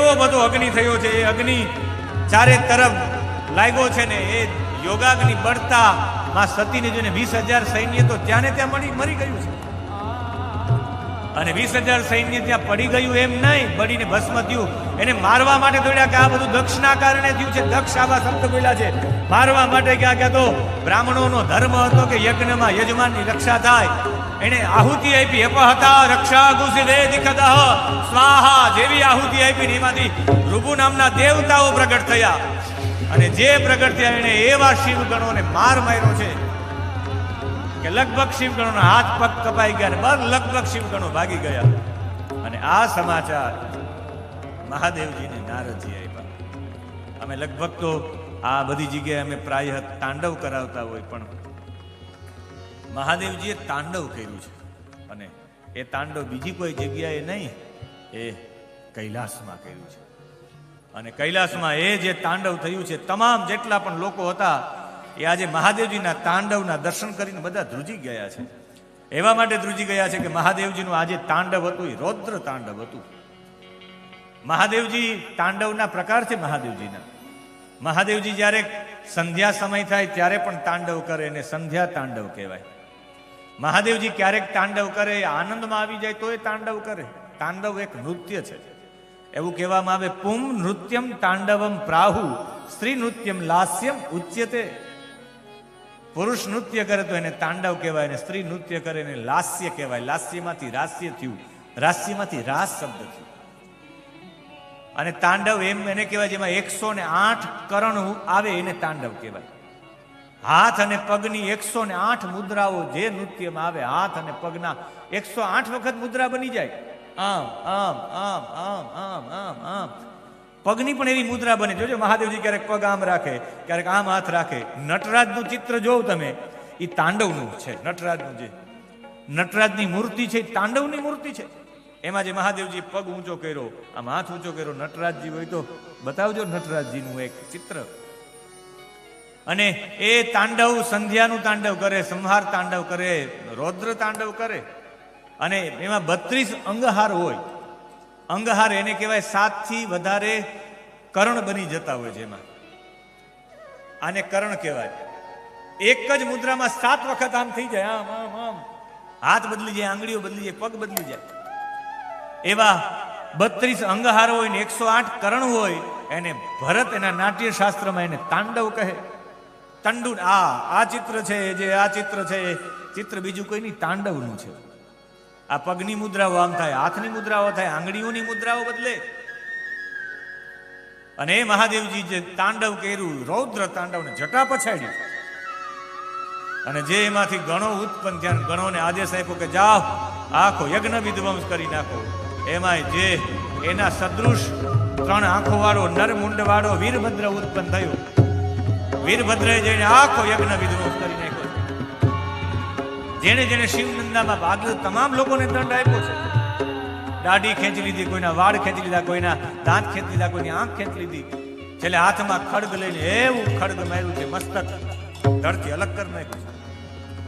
એવો બધો અગ્નિ થયો છે. એ અગ્નિ ચારે તરફ લાગ્યો છે ને એ યોગાગ્નિ બળતા માં સતીને જોઈને 20,000 સૈન્ય તો ત્યાં ને ત્યાં મરી ગયું છે. અને 20,000 સૈન્ય ત્યાં પડી ગયું એમ નહીં, બળીને ભસ્મ થયું. એને મારવા માટે દોડ્યા કે આ બધું દક્ષના કારણે થયું છે. દક્ષ આવા શબ્દ બોલ્યા છે મારવા માટે. ક્યાં તો બ્રાહ્મણોનો ધર્મ હતો કે યજ્ઞમાં યજમાનની રક્ષા થાય. એને આહુતિ આપી, અપહતા રક્ષા ગુસિવેદિકદહ સ્વાહા જેવી આહુતિ આપી એમાંથી ઋભુ નામના દેવતાઓ પ્રગટ થયા. અને જે પ્રગટ થયા એને એવા શિવગણોને માર માર્યો છે કે લગભગ શિવગણોના હાથ પગ કપાઈ ગયા ને બસ લગભગ શિવગણો ભાગી ગયા. અને આ સમાચાર મહાદેવજીને નારદજી આપ્યા. અમે લગભગ તો આ બધી જગ્યાએ અમે પ્રાય તાંડવ કરાવતા હોય, પણ મહાદેવજીએ તાંડવ કર્યું છે. અને એ તાંડવ બીજી કોઈ જગ્યાએ નહીં, એ કૈલાસમાં કર્યું છે. અને કૈલાસમાં એ જે તાંડવ થયું છે, તમામ જેટલા પણ લોકો હતા એ આજે મહાદેવજીના તાંડવના દર્શન કરીને બધા ધ્રુજી ગયા છે. એવા માટે ધ્રુજી ગયા છે કે મહાદેવજીનું આજે તાંડવ હતું એ રૌદ્ર તાંડવ હતું. મહાદેવજી તાંડવના પ્રકાર છે. મહાદેવજી જ્યારે સંધ્યા સમય થાય ત્યારે પણ તાંડવ કરે અને સંધ્યા તાંડવ કહેવાય. મહાદેવજી ક્યારેક તાંડવ કરે, આનંદમાં આવી જાય તો એ તાંડવ કરે. તાંડવ એક નૃત્ય છે. એવું કહેવામાં આવે પુમ નૃત્યમ તાંડવમ પ્રાહુ સ્ત્રી નૃત્યમ લાસ્યમ ઉચ્યતે. પુરુષ નૃત્ય કરે તો એને તાંડવ કહેવાય, અને સ્ત્રી નૃત્ય કરે એને લાસ્ય કહેવાય. લાસ્યમાંથી રાસ્ય થયું, રાસ્યમાંથી રાસ શબ્દ થયું. અને તાંડવ એમ એને કહેવાય જેમાં 108 કરણ આવે એને તાંડવ કહેવાય. હાથ અને પગની 108 મુદ્રાઓ જે નૃત્યમાં આવે, હાથ અને પગના 108 વખત મુદ્રા બની જાય. આમ આમ આમ આમ આમ આમ આમ પગની પણ એવી મુદ્રા બને. જોજો મહાદેવજી ક્યારેક પગ આમ રાખે, ક્યારેક આમ હાથ રાખે. નટરાજનું ચિત્ર જોવ તમે, એ તાંડવનું છે. નટરાજનું જે નટરાજની મૂર્તિ છે એ તાંડવની મૂર્તિ છે. એમાં જે મહાદેવજી પગ ઊંચો કર્યો, આમ હાથ ઊંચો કર્યો, નટરાજજી હોય તો બતાવજો નટરાજજીનું એક ચિત્ર. અને એ તાંડવ સંધ્યાનું તાંડવ કરે, સંહાર તાંડવ કરે, રૌદ્ર તાંડવ કરે. અને એમાં 32 અંગહાર હોય. અંગહાર એને કહેવાય 7 થી વધારે કરણ બની જતા હોય છે. એમાં આને કરણ કહેવાય. એક જ મુદ્રામાં 7 વખત આમ થઈ જાય, આમ આમ આમ. હાથ બદલી જાય, આંગળીઓ બદલી જાય, પગ બદલી જાય. એવા 32 અંગહાર હોય ને 108 કરણ હોય. એને ભરત એના નાટ્ય શાસ્ત્રમાં એને તાંડવ કહે. તંડુ આ ચિત્ર છે, જે આ ચિત્ર છે એ ચિત્ર બીજું કોઈ નહીં, તાંડવનું છે. આ પગની મુદ્રાઓ આમ થાય, હાથની મુદ્રાઓ થાય, આંગળીઓની મુદ્રાઓ બદલે. અને એ મહાદેવજી જે તાંડવ કર્યું, રૌદ્ર તાંડવને જટા પછાડ્યું. અને જે એમાંથી ગણો ઉત્પન્ન થયા, ગણોને આદેશ આપ્યો કે જાઓ આખો યજ્ઞ વિધ્વંસ કરી નાખો. એમાં જે એના સદૃશ 3 આંખો વાળો નરમુંડ વાળો વીરભદ્ર ઉત્પન્ન થયો. વીરભદ્રએ જઈને આખો યજ્ઞ વિધ્વંસ કરી નાખ્યો. જેને જેને શિવનંદામાં ભાગ લીધો તમામ લોકોને દંડ આપ્યો છે. દાઢી ખેંચી લીધી, કોઈના વાળ ખેંચી લીધા, કોઈના દાંત ખેંચી લીધા, કોઈની આંખ ખેંચી લીધી. છેલ્લે હાથમાં ખડગ લઈને એવું ખડગ માર્યું છે, મસ્તક ધરથી અલગ કરી નાખ્યું છે.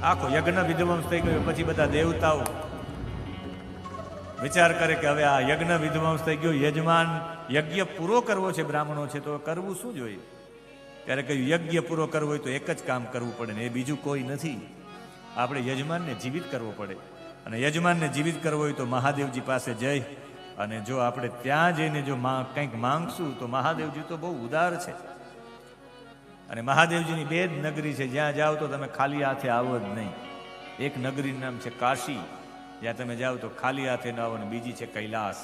આખો યજ્ઞ વિધ્વંસ થઈ ગયો. પછી બધા દેવતાઓ વિચાર કરે કે હવે આ યજ્ઞ વિધ્વંસ થઈ ગયો, યજમાન યજ્ઞ પૂરો કરવો છે, બ્રાહ્મણો છે તો કરવું શું જોઈએ? ત્યારે કહ્યું યજ્ઞ પૂરો કરવો હોય તો એક જ કામ કરવું પડે ને એ બીજું કોઈ નથી. આપણે યજમાનને જીવિત કરવો પડે. અને યજમાનને જીવિત કરવો હોય તો મહાદેવજી પાસે જઈ અને જો આપણે ત્યાં જઈને જો કંઈક માંગશું તો મહાદેવજી તો બહુ ઉદાર છે. અને મહાદેવજીની 2 જ નગરી છે, જ્યાં જાઓ તો તમે ખાલી હાથે આવો જ નહીં. એક નગરીનું નામ છે કાશી, જ્યાં તમે જાઓ તો ખાલી હાથે ન આવો, ને બીજી છે કૈલાસ.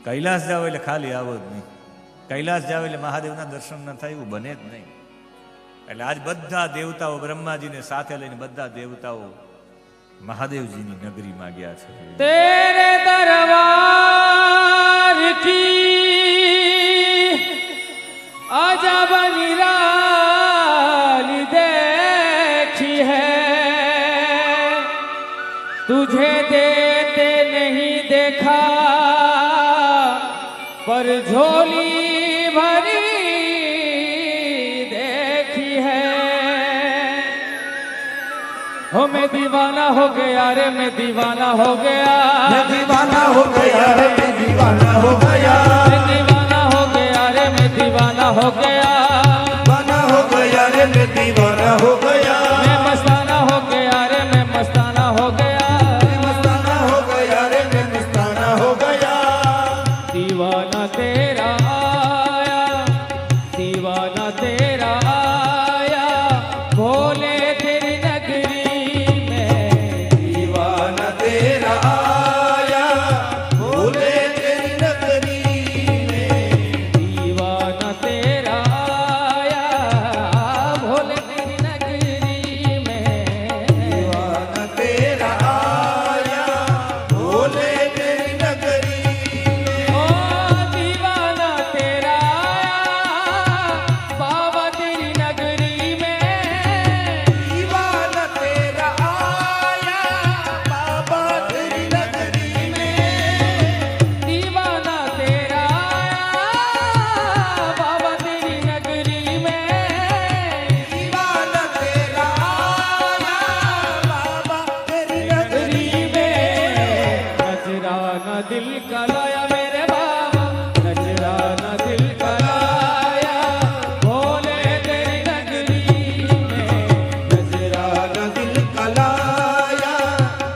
કૈલાસ જાઓ એટલે ખાલી આવો જ નહીં. કૈલાસ જાઓ એટલે મહાદેવના દર્શન ન થાય એવું બને જ નહીં. એટલે આજ બધા દેવતાઓ બ્રહ્માજીને સાથે લઈને બધા દેવતાઓ મહાદેવજીની નગરીમાં ગયા છે. તેરે દરબાર કી અજબ નિરાલી देखी है, तुझे देते नहीं देखा पर झोली भरी देखी है. हो मैं दीवाना हो गया रे, मैं दीवाना हो गया, मैं दीवाना हो गया रे, मैं दीवाना हो गया. हो गया, दीवाना हो गया रे मैं दीवाना हो गया, मैं मस्ताना हो गया रे मैं मस्ताना हो गया, मैं मस्ताना हो गया रे मैं मस्ताना हो गया। दीवाना तेरा आया, दीवाना तेरा आया, भोले तेरी नगरी में, दीवाना तेरा आया भोले तेरी नगरी में, दीवाना तेरा आया, भोले तेरी नगरी में, दीवाना तेरा आया भोले तेरी नगरी में। ओ दीवाना तेरा आया, बाबा तेरी नगरी में, दीवाना तेरा आया बाबा तेरी नगरी में, दीवाना तेरा आया, बाबा तेरी नगरी में, दीवाना तेरा आया बाबा तेरी नगरी नगरी में। नजराना दिल का लाया मेरे बाबा, नजराना दिल का लाया, भोले तेरी नगरी में, नजराना दिल का लाया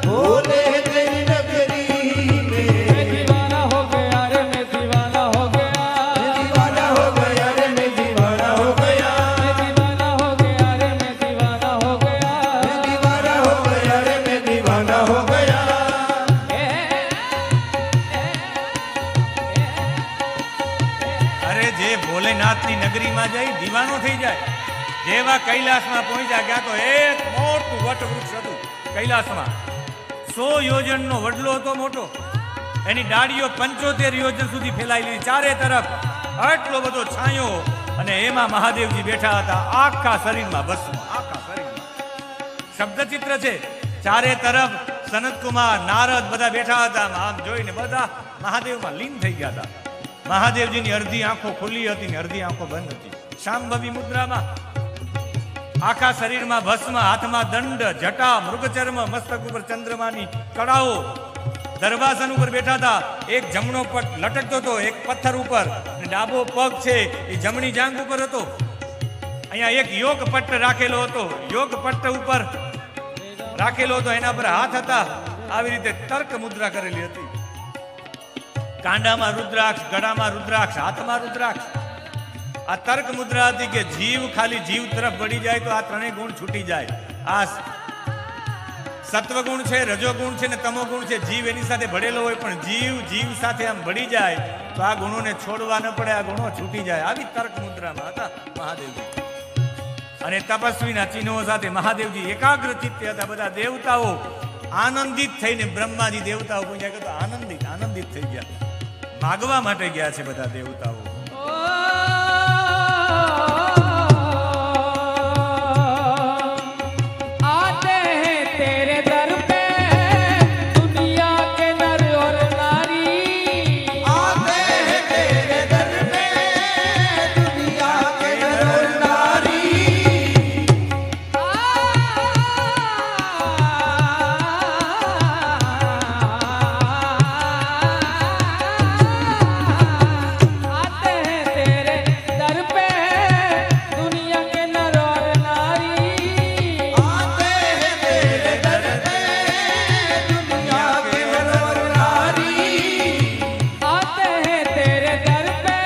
भोले तेरी नगरी में। मैं दीवाना हो गया रे मैं दीवाना हो गया, दीवाना हो गया रे मैं दीवाना हो गया, मैं दीवाना हो गया रे मैं दीवाना हो गया, दीवाना हो गया रे मैं दीवाना हो गया। અરે જે ભોલેનાથની નગરીમાં જઈ દીવાનો થઈ જાય, જેવા કૈલાસમાં પહોંચ્યા ગયા તો એક મોટું વટવૃક્ષ હતું કૈલાસમાં, 100 યોજનનો વડલો હતો મોટો, એની ડાળીઓ 75 યોજન સુધી ફેલાયેલી, ચારે તરફ આટલો બધો છાંયો, અને એમાં મહાદેવજી બેઠા હતા, આખા શરીરમાં ભસ્મ, આખા શરીરમાં. શબ્દચિત્ર છે, ચારે તરફ સનતકુમાર નારદ બધા બેઠા હતા, આમ જોઈને બધા મહાદેવમાં લીન થઈ ગયા હતા. મહાદેવજીની અડધી આંખો ખુલ્લી હતી ને અડધી આંખો બંધ હતી, શાંભવી મુદ્રામાં, આખા શરીરમાં ભસ્મ, હાથમાં દંડ, જટા, મૃગચર્મ, મસ્તક ઉપર ચંદ્રમાની કડાઓ, દરવાસન ઉપર બેઠા હતા. એક જમણો પગ લટકતો હતો એક પથ્થર ઉપર, અને ડાબો પગ છે એ જમણી જાંઘ ઉપર હતો. અહીંયા એક યોગ પટ્ટ રાખેલો હતો, યોગ પટ્ટ ઉપર રાખેલો હતો, એના પર હાથ હતા, આવી રીતે તર્ક મુદ્રા કરેલી હતી. કાંડામાં રુદ્રાક્ષ, ગળામાં રુદ્રાક્ષ, હાથમાં રુદ્રાક્ષ. આ તર્ક મુદ્રા હતી કે જીવ ખાલી જીવ તરફ વળી જાય તો આ ત્રણેય ગુણ છૂટી જાય. આ સત્વગુણ છે, રજોગુણ છે ને તમોગુણ છે. જીવ એની સાથે ભળેલો હોય, પણ જીવ જીવ સાથે આમ ભળી જાય તો આ ગુણોને છોડવા ન પડે, આ ગુણો છૂટી જાય. આવી તર્ક મુદ્રામાં હતા મહાદેવજી. અને તપસ્વીના ચિહ્નો સાથે મહાદેવજી એકાગ્ર ચિત્તે હતા. બધા દેવતાઓ આનંદિત થઈને બ્રહ્માજી દેવતાઓ પૂજ્યા તો આનંદિત આનંદિત થઈ ગયા, માગવા માટે ગયા છે બધા દેવતાઓ. आते हैं तेरे दर पे दुनिया के नर और नारी, आते हैं तेरे दर पे दुनिया के नर और नारी, आते हैं तेरे दर पे दुनिया के नर और नारी, आते हैं तेरे दर पे दुनिया के नर और नारी, आते हैं तेरे दर पे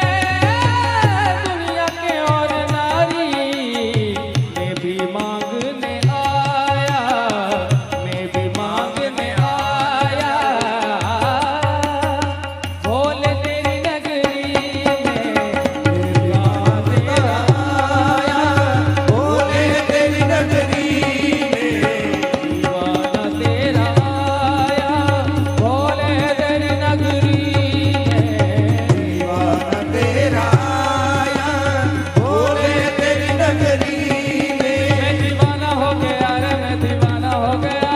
दुनिया के और नारी। मैं भी मांगने आया, मैं भी मांगने आया, भोले तेरी नगरी में, दीवाना तेरा आया, भोले तेरी नगरी में, दीवाना तेरा आया, भोले तेरी नगरी में। दीवाना तेरा आया भोले तेरी नगरी में। मैं दीवाना हो गया रे मैं दीवाना हो गया,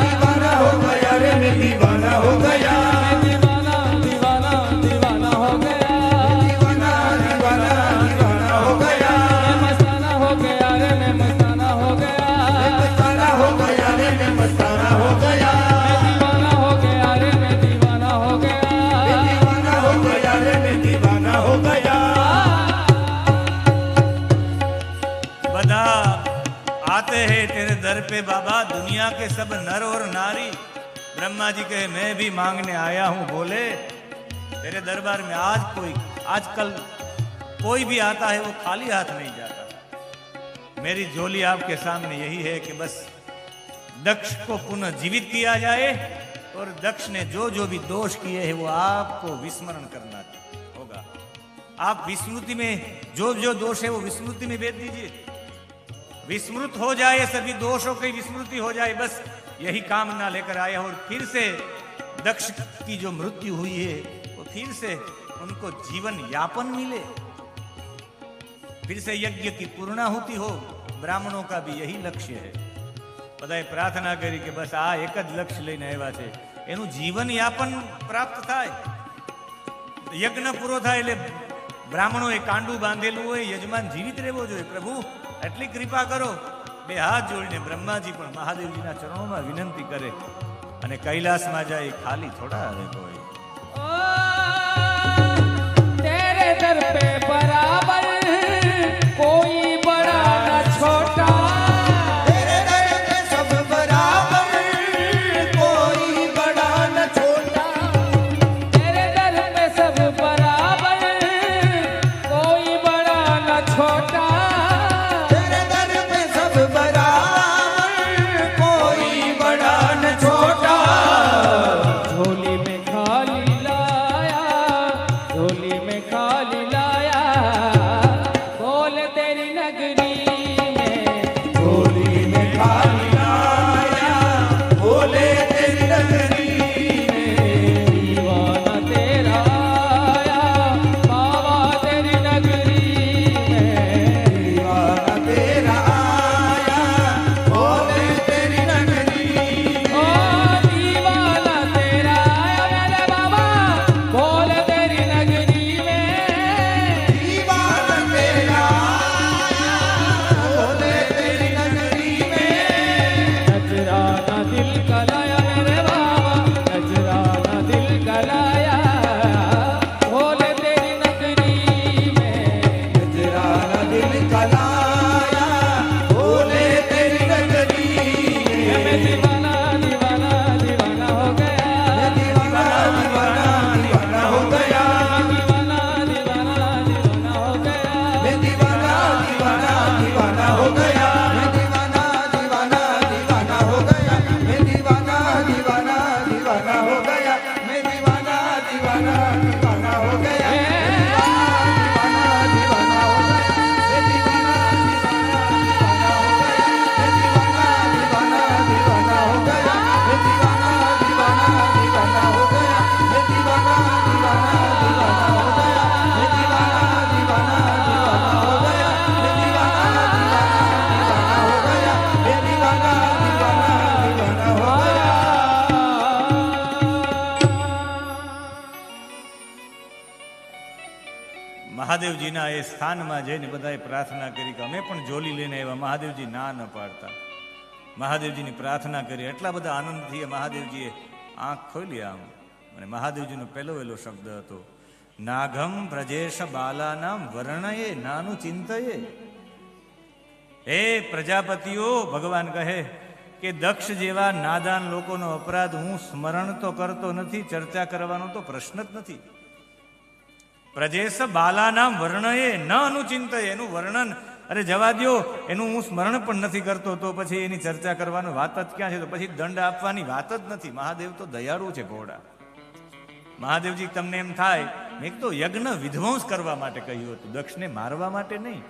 दीवाना हो गया रे मैं दीवाना हो गया, मैं दीवाना दीवाना दीवाना हो गया, दीवाना दीवाना दीवाना हो गया, मैं मस्ताना हो गया रे मैं मस्ताना हो गया, मस्ताना हो गया रे मैं मस्ताना हो गया, मैं दीवाना हो गया रे मैं दीवाना हो गया, दीवाना हो गया रे मैं दीवाना हो गया। आते हैं तेरे दर पे बाबा दुनिया के सब नर और नारी। ब्रह्मा जी कहे मैं भी मांगने आया हूं बोले, तेरे दरबार में आजकल कोई भी आता है वो खाली हाथ नहीं जाता। मेरी झोली आपके सामने यही है कि बस दक्ष को पुनः जीवित किया जाए और दक्ष ने जो जो भी दोष किए हैं वो आपको विस्मरण करना होगा। आप विस्मृति में जो जो दोष है वो विस्मृति में भेज दीजिए, विस्मृत हो जाए, सभी दोषों की विस्मृति हो जाए, बस यही कामना लेकर आए। और फिर से दक्ष की जो मृत्यु हुई है वो फिर से उनको जीवन यापन मिले, फिर से यज्ञ की पूर्णाहुति हो। ब्राह्मणों का भी यही लक्ष्य है। બધાએ પ્રાર્થના કરી કે બસ આ એક જ લક્ષ્ય લઈને આવ્યા છે, એનું જીવન યાપન પ્રાપ્ત થાય, યજ્ઞ પૂરો થાય એટલે બ્રાહ્મણોએ કાંડું બાંધેલું હોય, યજમાન જીવિત રહેવો જોઈએ. પ્રભુ એટલી કૃપા કરો. બે હાથ જોડીને બ્રહ્માજી પણ મહાદેવજીના ચરણોમાં વિનંતી કરે અને કૈલાસમાં જાય. ખાલી થોડા આવે કોઈ. तेरे दर पे बराबर कोई बड़ा न छोटा, तेरे दर पे सब बराबर कोई बड़ा न छोटा, तेरे दर पे सब बराबर कोई बड़ा न छोटा, तेरे दर पे सब बराबर कोई बड़ा न छोटा। झोली में खाली लाया, झोली में खाली लाया, बोल तेरी नगरी में, झोली में खाली लाया बोले तेरी नगरी में, दीवाना तेरा आया बाबा तेरी नगरी में, दीवाना तेरा आया बोले तेरी नगरी में, ओ दीवाना तेरा आया मेरे बाबा बोल तेरी नगरी में, दीवाना तेरा आया बोले तेरी नगरी में, नजराना दिल का लाया मेरे बाबा, नजराना दिल का लाया बोल तेरी नगरी में, नजराना दिल का लाया बोले तेरी नगरी मैं में, दीवाना दीवाना दीवाना हो गया, दीवाना दीवाना दीवाना हो गया, दीवाना दीवाना दीवाना हो गया, मैं दीवाना दीवाना दीवाना हो गया, मैं दीवाना दीवाना दीवाना हो गया, मैं दीवाना दीवाना दीवाना हो गया, मैं दीवाना दीवाना दीवाना हो गया, दीवाना दीवाना हो गया, मैं दीवाना दीवाना दीवाना हो गया, मैं दीवाना दीवाना दीवाना हो गया, मैं दीवाना दीवाना दीवाना हो गया, मैं दीवाना दीवाना दीवाना हो गया, मैं दीवाना दीवाना दीवाना हो गया, मैं दीवाना दीवाना दीवाना हो गया। મહાદેવજીના એ સ્થાનમાં જઈને બધાએ પ્રાર્થના કરી કે અમે પણ ઝોલી લઈને આવ્યા. મહાદેવજી ના ન પાડતા. મહાદેવજીની પ્રાર્થના કરી. એટલા બધા આનંદથી મહાદેવજીએ આંખ ખોલી આમ અને મહાદેવજીનો પહેલો વહેલો શબ્દ હતો નાગમ પ્રજેશ બાલાનામ વર્ણયે નાનું ચિંતયે. હે પ્રજાપતિઓ, ભગવાન કહે કે દક્ષ જેવા નાદાન લોકોનો અપરાધ હું સ્મરણ તો કરતો નથી, ચર્ચા કરવાનો તો પ્રશ્ન જ નથી. પ્રજેશ બાલાનામ વર્ણયે ન અનુચિંતય. એનું વર્ણન અરે જવા દ્યો, એનું હું સ્મરણ પણ નથી કરતો, તો પછી એની ચર્ચા કરવાની વાત જ ક્યાં છે? તો પછી દંડ આપવાની વાત જ નથી. મહાદેવ તો દયાળુ છે ઘોડા. મહાદેવજી તમને એમ થાય મેં તો યજ્ઞ વિધ્વંસ કરવા માટે કહ્યું હતું, દક્ષને મારવા માટે નહીં.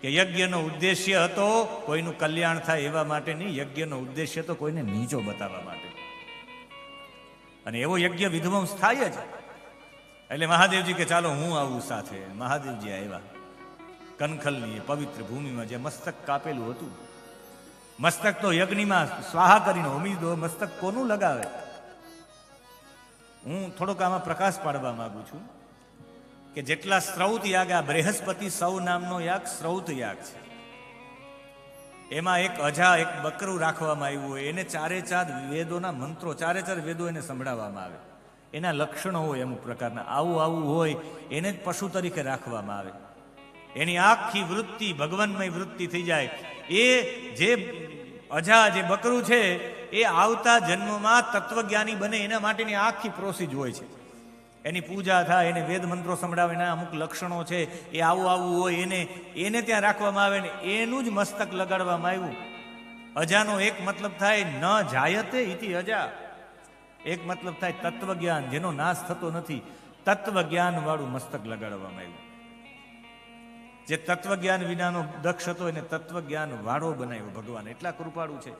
કે યજ્ઞનો ઉદ્દેશ્ય હતો કોઈનું કલ્યાણ થાય એવા માટે નહીં, યજ્ઞનો ઉદ્દેશ્ય તો કોઈને નીચો બતાવવા માટે. અને એવો યજ્ઞ વિધ્વંસ થાય જ. એટલે મહાદેવજી કે ચાલો હું આવું સાથે. મહાદેવજી આવ્યા કનખલની પવિત્ર ભૂમિમાં જે મસ્તક કાપેલું હતું. મસ્તક તો યજ્ઞમાં સ્વાહા કરીને હોમી દો. મસ્તક કોનું લગાવે? હું થોડોક આમાં પ્રકાશ પાડવા માંગુ છું કે જેટલા શ્રૌત યાગ, આ બૃહસ્પતિ સૌ નામનો યાગ શ્રૌત યાગ છે. એમાં એક અજા, એક બકરું રાખવામાં આવ્યું હોય. એને ચારે ચાર વેદોના મંત્રો, ચારે ચાર વેદો એને સંભળાવવામાં આવે. એના લક્ષણો હોય અમુક પ્રકારના. આવું આવું હોય એને જ પશુ તરીકે રાખવામાં આવે. એની આખી વૃત્તિ ભગવાનમય વૃત્તિ થઈ જાય. એ જે અજા જે બકરું છે એ આવતા જન્મમાં તત્વજ્ઞાની બને એના માટેની આખી પ્રોસીજ હોય છે. એની પૂજા થાય, એને વેદ મંત્રો સંભળાવે, એના અમુક લક્ષણો છે, એ આવું આવું હોય, એને ત્યાં રાખવામાં આવે ને એનું જ મસ્તક લગાડવામાં આવ્યું. અજાનો એક મતલબ થાય ન જાયતે ઇતિ અજા, એક મતલબ થાય તત્વજ્ઞાન જેનો નાશ થતો નથી. તત્વજ્ઞાન વાળું મસ્તક લગાડવામાં આવ્યું. જે તત્વજ્ઞાન વિનાનો દક્ષ હતો એને તત્વજ્ઞાન વાળો બનાવ્યો ભગવાન. એટલા કૃપાળુ છે.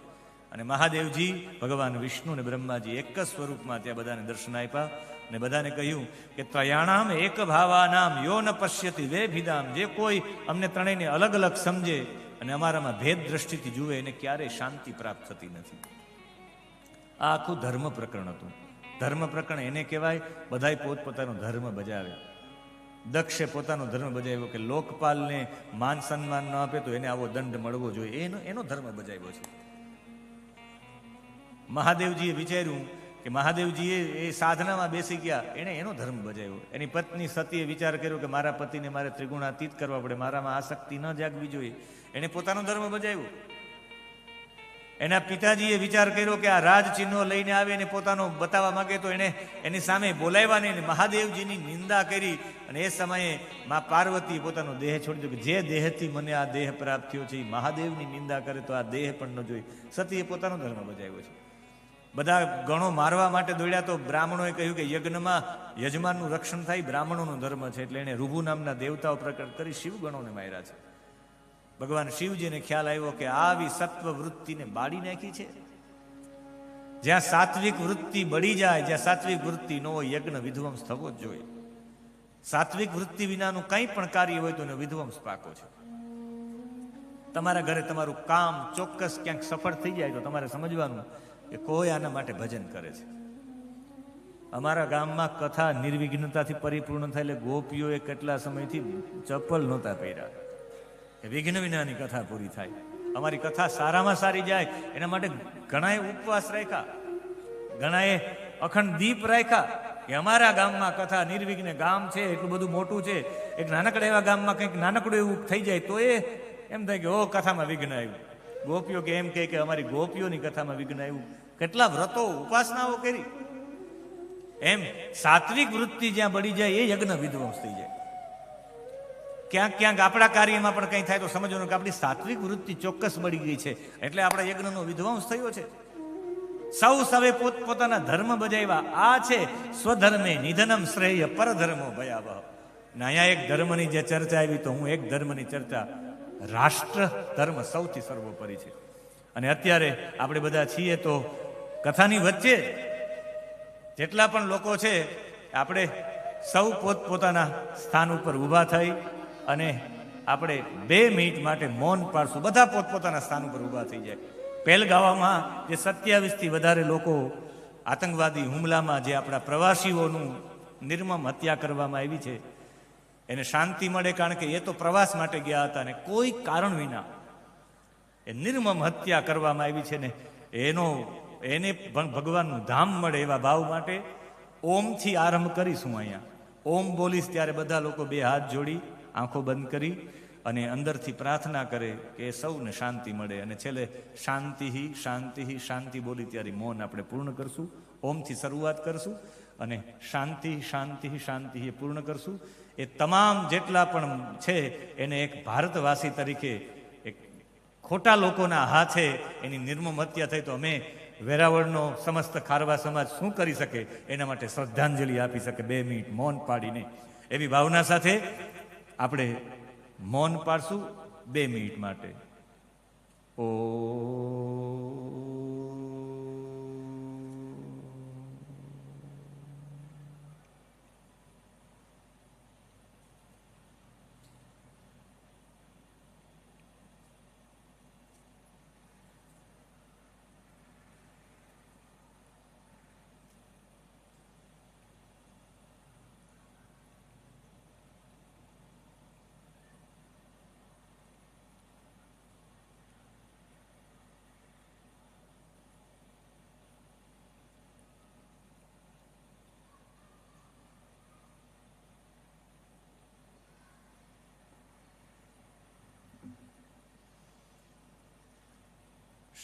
અને મહાદેવજી ભગવાન વિષ્ણુ ને બ્રહ્માજી એક જ સ્વરૂપમાં ત્યાં બધાને દર્શન આપ્યા અને બધાને કહ્યું કે ત્રયાણામ એક ભાવાનામ યો ન પશ્યતિ વે ભિદામ, જે કોઈ અમને ત્રણેયને અલગ અલગ સમજે અને અમારામાં ભેદ દ્રષ્ટિથી જુએ એને ક્યારેય શાંતિ પ્રાપ્ત થતી નથી. આ આખું ધર્મ પ્રકરણ હતું. ધર્મ પ્રકરણ એને કહેવાય બધાય પોતપોતાનો ધર્મ બજાવે. દક્ષે પોતાનો ધર્મ બજાવ્યો કે લોકપાલને માન સન્માન ન આપે તો એને આવો દંડ મળવો જોઈએ, એનો ધર્મ બજાવ્યો છે. મહાદેવજીએ વિચાર્યું કે મહાદેવજીએ એ સાધનામાં બેસી ગયા, એણે એનો ધર્મ બજાવ્યો. એની પત્ની સતીએ વિચાર કર્યો કે મારા પતિને મારે ત્રિગુણાતીત કરવા પડે, મારામાં આસક્તિ ન જાગવી જોઈએ, એણે પોતાનો ધર્મ બજાવ્યો. એના પિતાજીએ વિચાર કર્યો કે આ રાજ ચિહ્નો લઈને આવે અને પોતાનો બતાવવા માંગે તો એને એની સામે બોલાવ્યા નહીં, મહાદેવજીની નિંદા કરી. અને એ સમયે મા પાર્વતી પોતાનો દેહ છોડી દીધો કે જે દેહથી મને આ દેહ પ્રાપ્ત થયો છે એ મહાદેવની નિંદા કરે તો આ દેહ પણ ન જોઈ. સતીએ પોતાનો ધર્મ બજાવ્યો છે. બધા ગણો મારવા માટે દોડ્યા તો બ્રાહ્મણોએ કહ્યું કે યજ્ઞમાં યજમાનનું રક્ષણ થાય બ્રાહ્મણોનો ધર્મ છે, એટલે એને ઋભુ નામના દેવતાઓ પ્રકટ કરી શિવ ગણોને માર્યા છે. ભગવાન શિવજીને ખ્યાલ આવ્યો કે આવી સત્વ વૃત્તિને બાળી નાખી છે. જ્યાં સાત્વિક વૃત્તિ બળી જાય, જ્યાં સાત્વિક વૃત્તિ ન હોય યજ્ઞ વિધ્વંસ થવો જ જોઈએ. સાત્વિક વૃત્તિ વિનાનું કંઈ પણ કાર્ય હોય તો એનો વિધ્વંસ પાકો છે. તમારા ઘરે તમારું કામ ચોક્કસ ક્યાંક સફળ થઈ જાય તો તમારે સમજવાનું કે કોઈ આના માટે ભજન કરે છે. અમારા ગામમાં કથા નિર્વિઘ્નતાથી પરિપૂર્ણ થાય એટલે ગોપીઓએ કેટલા સમયથી ચપ્પલ નહોતા પહેર્યા કે વિઘ્ન વિનાની કથા પૂરી થાય. અમારી કથા સારામાં સારી જાય એના માટે ઘણાએ ઉપવાસ રાખ્યા, ઘણાએ અખંડ દીપ રાખ્યા કે અમારા ગામમાં કથા નિર્વિઘ્ન. ગામ છે એટલું બધું મોટું છે, એક નાનકડા એવા ગામમાં કંઈક નાનકડું એવું થઈ જાય તો એ એમ થાય કે ઓ કથામાં વિઘ્ન આવ્યું. ગોપીઓ કે એમ કે અમારી ગોપીઓની કથામાં વિઘ્ન આવ્યું. કેટલા વ્રતો ઉપાસનાઓ કરી. એમ સાત્વિક વૃત્તિ જ્યાં બળી જાય એ યજ્ઞ વિધ્વંસ થઈ જાય. ક્યાંક ક્યાંક આપણા કાર્યમાં પણ કંઈ થાય તો સમજવાનું કે આપણી સાત્વિક વૃત્તિ ચોક્કસ બળી ગઈ છે એટલે આપણા યજ્ઞનો વિધ્વંસ થયો છે. સૌએ પોતપોતાના ધર્મ બજાવ્યા. આ છે સ્વધર્મે નિધનમ શ્રેય પરધર્મો ભયાવહ. ને અહીંયા એક ધર્મની જે ચર્ચા આવી તો હું એક ધર્મની ચર્ચા, રાષ્ટ્ર ધર્મ સૌથી સર્વોપરી છે. અને અત્યારે આપણે બધા છીએ તો કથાની વચ્ચે જેટલા પણ લોકો છે આપણે સૌ પોતપોતાના સ્થાન ઉપર ઊભા થઈ અને આપણે 2 મિનિટ માટે મૌન પાડશું. બધા પોતપોતાના સ્થાન ઉપર ઊભા થઈ જાય. પહેલગાવામાં જે 27થી વધારે લોકો આતંકવાદી હુમલામાં જે આપણા પ્રવાસીઓનું નિર્મમ હત્યા કરવામાં આવી છે એને શાંતિ મળે, કારણ કે એ તો પ્રવાસ માટે ગયા હતા ને કોઈ કારણ વિના એ નિર્મમ હત્યા કરવામાં આવી છે ને એને ભગવાનનું ધામ મળે એવા ભાવ માટે ઓમથી આરંભ કરીશું. અહીંયા ઓમ બોલીશ ત્યારે બધા લોકો 2 હાથ જોડી આંખો બંધ કરી અને અંદરથી પ્રાર્થના કરે કે સૌને શાંતિ મળે. અને છેલ્લે શાંતિ શાંતિ શાંતિ બોલી ત્યારે મૌન આપણે પૂર્ણ કરશું. ઓમથી શરૂઆત કરશું અને શાંતિ શાંતિ શાંતિ એ પૂર્ણ કરશું. એ તમામ જેટલા પણ છે એને એક ભારતવાસી તરીકે એક ખોટા લોકોના હાથે એની નિર્મમ હત્યા થઈ તો અમે વેરાવળનો સમસ્ત ખારવા સમાજ શું કરી શકે એના માટે શ્રદ્ધાંજલિ આપી શકે 2 મિનિટ મૌન પાડીને. એવી ભાવના સાથે આપણે મૌન પાડશું 2 મિનિટ માટે. ઓ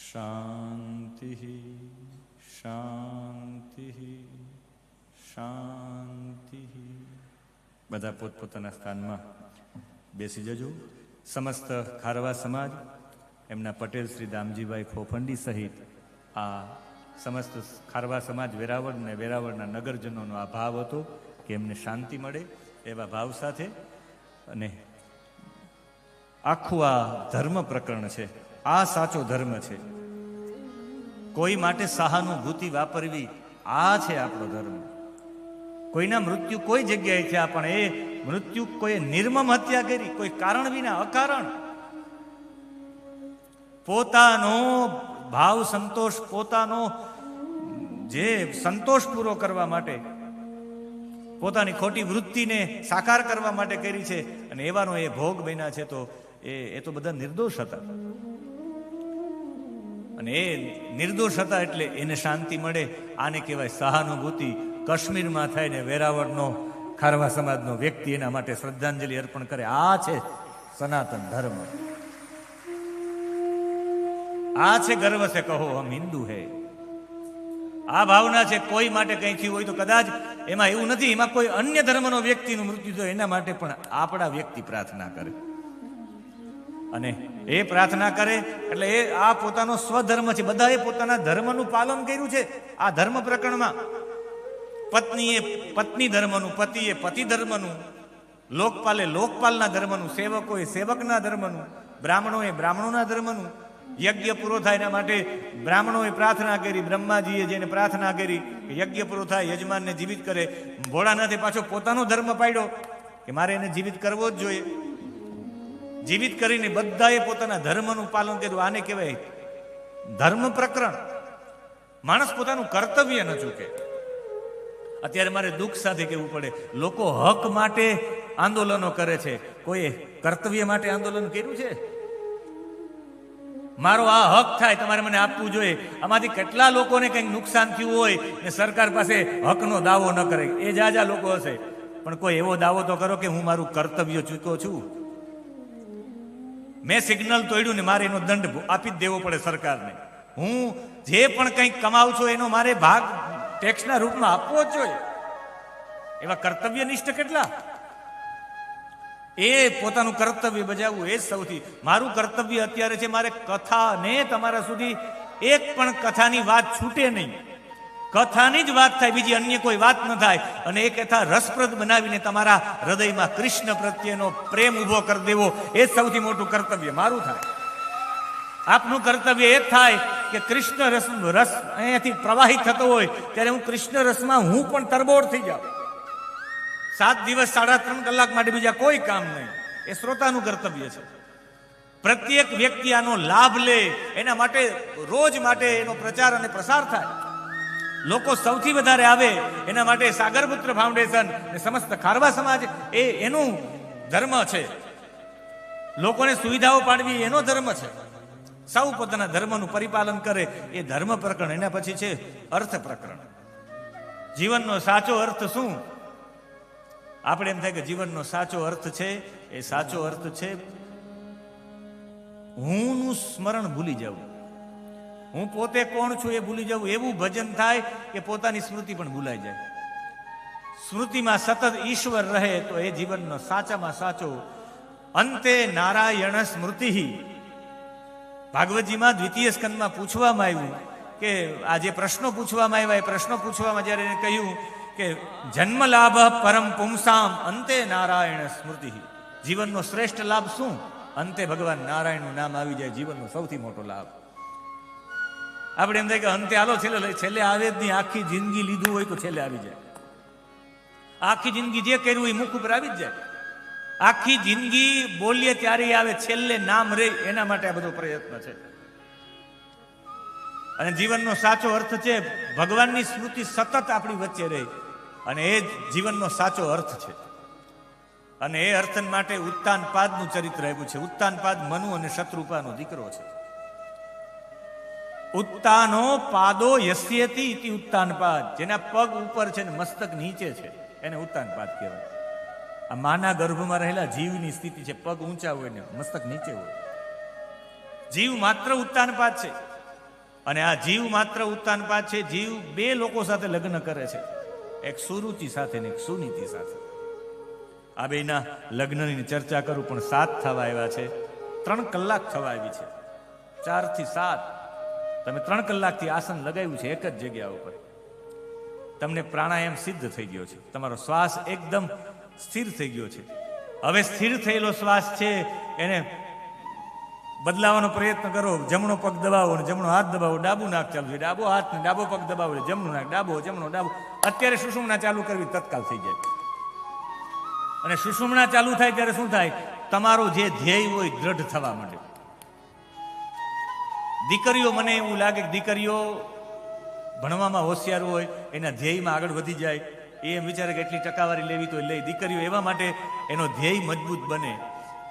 શાંતિ શાંતિ શાંતિ. બધા પોતપોતાના સ્થાનમાં બેસી જજો. સમસ્ત ખારવા સમાજ, એમના પટેલ શ્રી દામજીભાઈ ફોફંડી સહિત આ સમસ્ત ખારવા સમાજ વેરાવળ અને વેરાવળના નગરજનોનો આ ભાવ હતો કે એમને શાંતિ મળે એવા ભાવ સાથે. અને આખું આ ધર્મ પ્રકરણ છે, આ સાચો ધર્મ છે. કોઈ માટે સહાનુભૂતિ વાપરવી, આ છે આપણો ધર્મ. કોઈના મૃત્યુ કોઈ જગ્યાએ થયા, પણ એ મૃત્યુ કોઈ નિર્મમ હત્યા કરી, કોઈ કારણ વિના, અકારણ. પોતાનો ભાવ સંતોષ, પોતાનો જે સંતોષ પૂરો કરવા માટે, પોતાની ખોટી વૃત્તિને સાકાર કરવા માટે કરી છે, અને એવાનો એ ભોગ બન્યા છે. તો એ તો બધા નિર્દોષ હતા, અને એ નિર્દોષ હતા એટલે એને શાંતિ મળે. આને કહેવાય સહાનુભૂતિ. કાશ્મીરમાં થાય ને વેરાવળનો ખારવા સમાજનો વ્યક્તિ એના માટે શ્રદ્ધાંજલિ અર્પણ કરે. આ છે સનાતન ધર્મ, આ છે ગર્વ સે કહો હમ હિન્દુ હૈ. આ ભાવના છે. કોઈ માટે કંઈ થયું હોય તો કદાચ એમાં એવું નથી, એમાં કોઈ અન્ય ધર્મનો વ્યક્તિનું મૃત્યુ થયું એના માટે પણ આપણા વ્યક્તિ પ્રાર્થના કરે, અને એ પ્રાર્થના કરે એટલે એ આ પોતાનો સ્વધર્મ છે. બધાએ પોતાના ધર્મનું પાલન કર્યું છે આ ધર્મ પ્રકરણમાં. પત્નીએ પત્ની ધર્મનું, પતિએ પતિ ધર્મનું, લોકપાલે લોકપાલના ધર્મનું, સેવકોએ સેવકના ધર્મનું, બ્રાહ્મણોએ બ્રાહ્મણોના ધર્મનું. યજ્ઞ પૂરો થાય એના માટે બ્રાહ્મણોએ પ્રાર્થના કરી, બ્રહ્માજીએ જેને પ્રાર્થના કરી કે યજ્ઞ પૂરો થાય, યજમાનને જીવિત કરે. ભોળાનાથે પાછો પોતાનો ધર્મ પાડ્યો કે મારે એને જીવિત કરવો જ જોઈએ. જીવિત કરીને બધાએ પોતાના ધર્મનું પાલન કર્યું. આને કહેવાય ધર્મ પ્રકરણ. માણસ પોતાનું કર્તવ્ય ન ચૂકે. અત્યારે મારે દુઃખ સાથે કહેવું પડે, લોકો હક માટે આંદોલનો કરે છે, કોઈ કર્તવ્ય માટે આંદોલન કર્યું છે? મારો આ હક થાય, તમારે મને આપવું જોઈએ. આમાંથી કેટલા લોકોને કંઈક નુકસાન થયું હોય ને સરકાર પાસે હકનો દાવો ન કરે, એ જાજા લોકો હશે. પણ કોઈ એવો દાવો તો કરો કે હું મારું કર્તવ્ય ચૂક્યો છું. મેં સિગ્નલ તોડ્યું ને મારે એનો દંડ આપી જ દેવો પડે સરકારને. હું જે પણ કંઈક કમાઉં છું એનો મારે ભાગ ટેક્સના રૂપમાં આપવો જ જોઈએ. એવા કર્તવ્યનિષ્ઠ કેટલા? એ પોતાનું કર્તવ્ય બજાવવું એ જ સૌથી. મારું કર્તવ્ય અત્યારે છે, મારે કથાને તમારા સુધી એક પણ કથાની વાત છૂટે નહીં. કથાની જ વાત થાય, બીજી અન્ય કોઈ વાત ન થાય. અને એ કથા રસપ્રદ બનાવીને તમારા હૃદયમાં કૃષ્ણ પ્રત્યેનો પ્રેમ ઉભો કરી દેવો, એ જ સૌથી મોટું કર્તવ્ય મારું થાય. આપનું કર્તવ્ય એ જ થાય કે કૃષ્ણ રસ અહીંયાથી પ્રવાહિત થતો હોય ત્યારે હું કૃષ્ણ રસમાં હું પણ તરબોળ થઈ જાઉં. 7 દિવસ 3.5 કલાક માટે બીજા કોઈ કામ નહીં. એ શ્રોતાનું કર્તવ્ય છે. પ્રત્યેક વ્યક્તિ આનો લાભ લે, એના માટે રોજ માટે એનો પ્રચાર અને પ્રસાર થાય. લોકો સૌથી વધારે આવે એના માટે સાગરપુત્ર ફાઉન્ડેશન અને સમસ્ત ખારવા સમાજ એ એનું ધર્મ છે. લોકોને સુવિધાઓ પાડવી એનો ધર્મ છે. સૌ પોતાના ધર્મનું પરિપાલન કરે એ ધર્મ પ્રકરણ. એના પછી છે અર્થ પ્રકરણ. જીવનનો સાચો અર્થ શું? આપણે એમ થાય કે જીવનનો સાચો અર્થ છે, એ સાચો અર્થ છે હુંનું સ્મરણ ભૂલી જવું. હું પોતે કોણ છું એ ભૂલી જવું. એવું ભજન થાય કે પોતાની સ્મૃતિ પણ ભૂલાઈ જાય. સ્મૃતિમાં સતત ઈશ્વર રહે તો એ જીવનનો સાચામાં સાચો. અંતે નારાયણ સ્મૃતિ. ભાગવતજીમાં 2ય સ્કંદમાં પૂછવામાં આવ્યું કે આ જે પ્રશ્નો પૂછવામાં આવ્યા, એ પ્રશ્નો પૂછવામાં જ્યારે એને કહ્યું કે જન્મ લાભ પરમ પુંસામ અંતે નારાયણ સ્મૃતિ. જીવનનો શ્રેષ્ઠ લાભ શું? અંતે ભગવાન નારાયણનું નામ આવી જાય. જીવનનો સૌથી મોટો લાભ. આપણે એમ થાય કે અંતે આલો છેલ્લે આવે જ નહીં. આખી જિંદગી લીધું હોય તો છેલ્લે આવી જાય. આખી જિંદગી જે કર્યું એ મુખ ઉપર આવી જ જાય. આખી જિંદગી બોલીએ ત્યારે આવે, છેલ્લે નામ રે, એના માટે આ બધો પ્રયત્ન છે. અને જીવનનો સાચો અર્થ છે ભગવાનની સ્મૃતિ સતત આપણી વચ્ચે રહે, અને એ જ જીવનનો સાચો અર્થ છે. અને એ અર્થ માટે ઉત્તાનપાદનું ચરિત્ર આપ્યું છે. ઉત્તાનપાદ મનુ અને શત્રુપાનો દીકરો છે. ઉત્તાનો પાદો યસ્યતિ ઇતિ ઉત્તાનપાદ. જેના પગ ઉપર છે ને મસ્તક નીચે છે એને ઉત્તાનપાદ કહેવાય. આ માના ગર્ભમાં રહેલા જીવની સ્થિતિ છે. પગ ઊંચા હોય ને મસ્તક નીચે હોય. જીવ માત્ર ઉત્તાનપાદ છે. અને આ જીવ માત્ર ઉત્તાનપાદ છે. જીવ બે લોકો સાથે લગ્ન કરે છે, એક સુરુચિ સાથે ને એક સુનીતિ સાથે. આ બેના લગ્નની ચર્ચા કરું પણ 7 થવા આવ્યા છે, 3 કલાક થવા આવી છે. 4 થી 7 તમે 3 કલાકથી આસન લગાવ્યું છે એક જ જગ્યા ઉપર. તમને પ્રાણાયામ સિદ્ધ થઈ ગયો છે, તમારો શ્વાસ એકદમ સ્થિર થઈ ગયો છે. હવે સ્થિર થયેલો શ્વાસ છે એને બદલાવાનો પ્રયત્ન કરો. જમણો પગ દબાવો અને જમણો હાથ દબાવો, ડાબું નાક ચાલુ છે, ડાબો હાથ ને ડાબો પગ દબાવો, જમણું નાક, ડાબો જમણો ડાબો. અત્યારે સુષુમ્ના ચાલુ કરવી તત્કાલ થઈ જાય. અને સુષુમ્ના ચાલુ થાય ત્યારે શું થાય? તમારું જે ધ્યેય હોય દ્રઢ થવા માંડે. દીકરીઓ, મને એવું લાગે કે દીકરીઓ ભણવામાં હોશિયાર હોય, એના ધ્યેયમાં આગળ વધી જાય. એ એમ વિચારે કે એટલી ટકાવારી લેવી તો લે. દીકરીઓ એવા માટે એનો ધ્યેય મજબૂત બને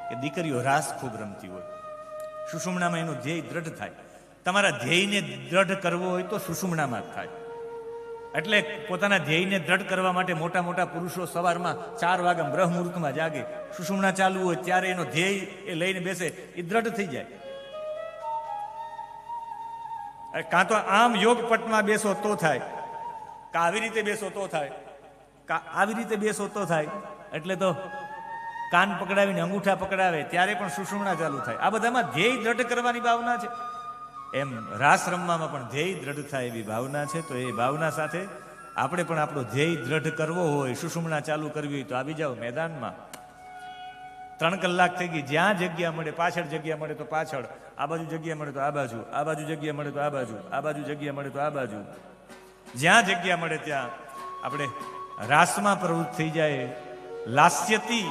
કે દીકરીઓ રાસ ખૂબ રમતી હોય. સુષુમ્નામાં એનો ધ્યેય દ્રઢ થાય. તમારા ધ્યેયને દ્રઢ કરવો હોય તો સુષુમ્નામાં જ થાય. એટલે પોતાના ધ્યેયને દ્રઢ કરવા માટે મોટા મોટા પુરુષો સવારમાં 4 વાગ્યા બ્રહ્મ મુહૂર્તમાં જાગે. સુષુમ્ના ચાલુ હોય ત્યારે એનો ધ્યેય એ લઈને બેસે, એ દ્રઢ થઈ જાય. કાં તો આમ યોગ પટમાં બેસો તો થાય, કાં આવી રીતે બેસો તો થાય, કાં આવી રીતે બેસો તો થાય. એટલે તો કાન પકડાવીને અંગૂઠા પકડાવે ત્યારે પણ સુષુમ્ના ચાલુ થાય. આ બધામાં ધ્યેય દ્રઢ કરવાની ભાવના છે. એમ રાસ રમવામાં પણ ધ્યેય દ્રઢ થાય એવી ભાવના છે. તો એ ભાવના સાથે આપણે પણ આપણો ધ્યેય દ્રઢ કરવો હોય, સુષુમ્ના ચાલુ કરવી હોય તો આવી જાઓ મેદાનમાં. 3 કલાક થઈ ગઈ. જ્યાં જગ્યા મળે, પાછળ જગ્યા મળે તો પાછળ, આ બાજુ જગ્યા મળે તો આ બાજુ, આ બાજુ જગ્યા મળે તો આ બાજુ, આ બાજુ જગ્યા મળે તો આ બાજુ. જ્યાં જગ્યા મળે ત્યાં આપણે રાસમાં પ્રવૃત્ત થઈ જાય. લાસ્યતી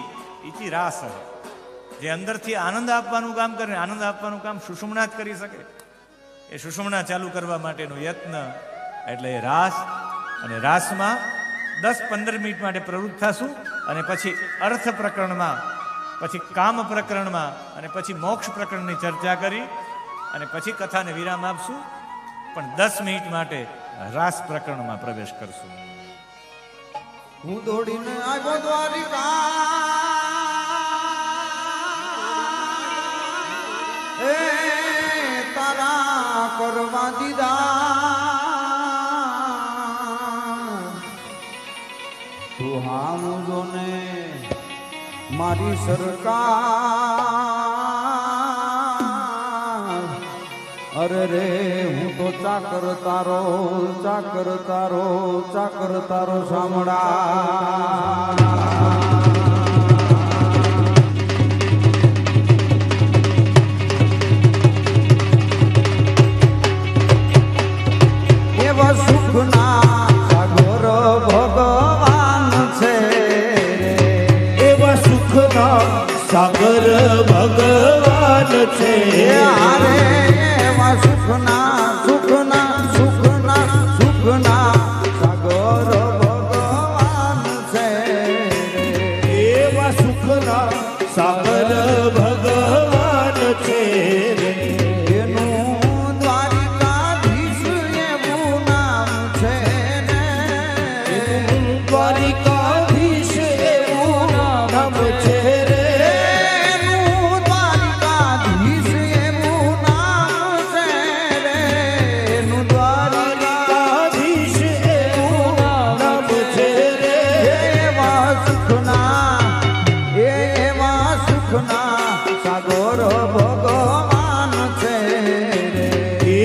ઇતિ રાસ, જે અંદરથી આનંદ આપવાનું કામ કરે, આનંદ આપવાનું કામ સુષુમ્ના જ કરી શકે. એ સુષુમ્ના ચાલુ કરવા માટેનો યત્ન એટલે રાસ. અને રાસમાં 10-15 મિનિટ માટે પ્રવૃત્ત થશું અને પછી અર્થ પ્રકરણમાં, પછી કામ પ્રકરણમાં અને પછી મોક્ષ પ્રકરણની ચર્ચા કરી અને પછી કથાને વિરામ આપશું. પણ 10 મિનિટ માટે રાસ પ્રકરણમાં પ્રવેશ કરશું. હું દોડીને આવ્યો દ્વારિકા, એ તારા કરવા દીદા. તું હામું જોને મારી સરકાર. અરે રે હું તો ચાકર તારો, ચાકર તારો, ચાકર તારો સાંભળા. એવા સુખના સાગર ભગવાન છે, એવા સુખના સાગર ભગવાન છે. અરે એવા સુખના સુખના સુખના સુખના સાગર ભગવાન છે. એવા સુખના સાગર ભગવાન છે. એનું દ્વારિકાધીશ એવું નામ છે ને, દ્વારિકાધીશ એવું નામ છે રે. એનું દ્વારિકાધીશ એવું નામ છે રે. એનું દ્વારિકાધીશ એવું નામ છે રે. એવા સુખના, એવા સુખના સાગર ભગવાન છે રે.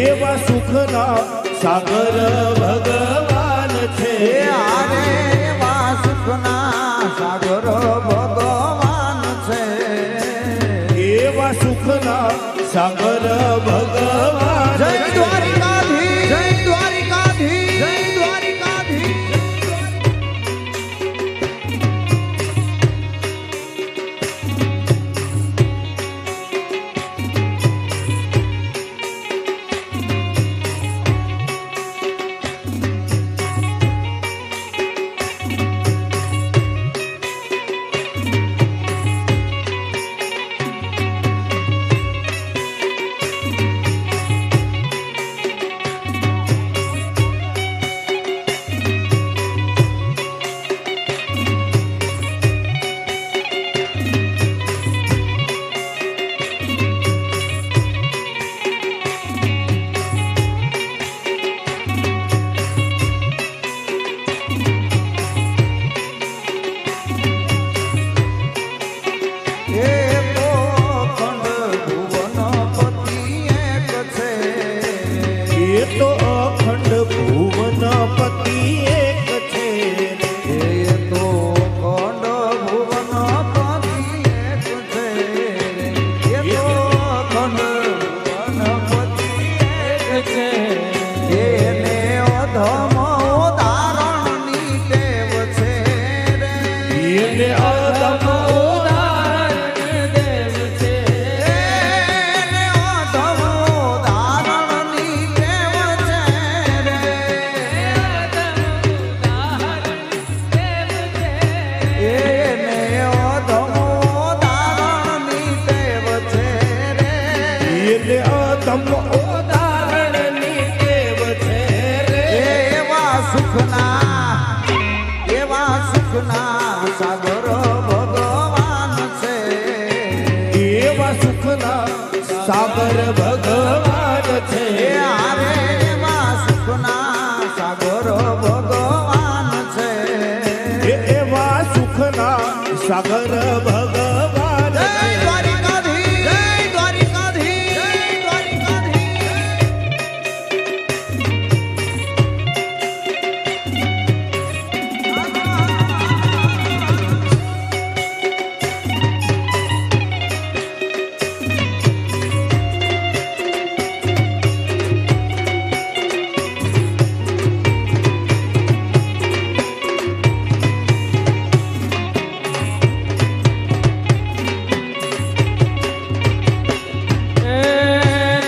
એવા સુખના સાગર ભગવાન છે. આરે એવા સુખના સાગર ભગવાન છે. એવા સુખના સાગર ભગવાન જય છે. દ્વારિકાધીશ, જય દ્વારિકાધીશ, જય દ્વારિકાધીશ. સાગરો ભગવાન છે એવા સુખના સાગર ભગવાન છે એ હારે એમાં સુખના સાગરો ભગવાન છે એવા સુખના સાગર ભગવાન જય છે દ્વારિકાધીશ જય દ્વારિકાધીશ જય દ્વારિકાધીશ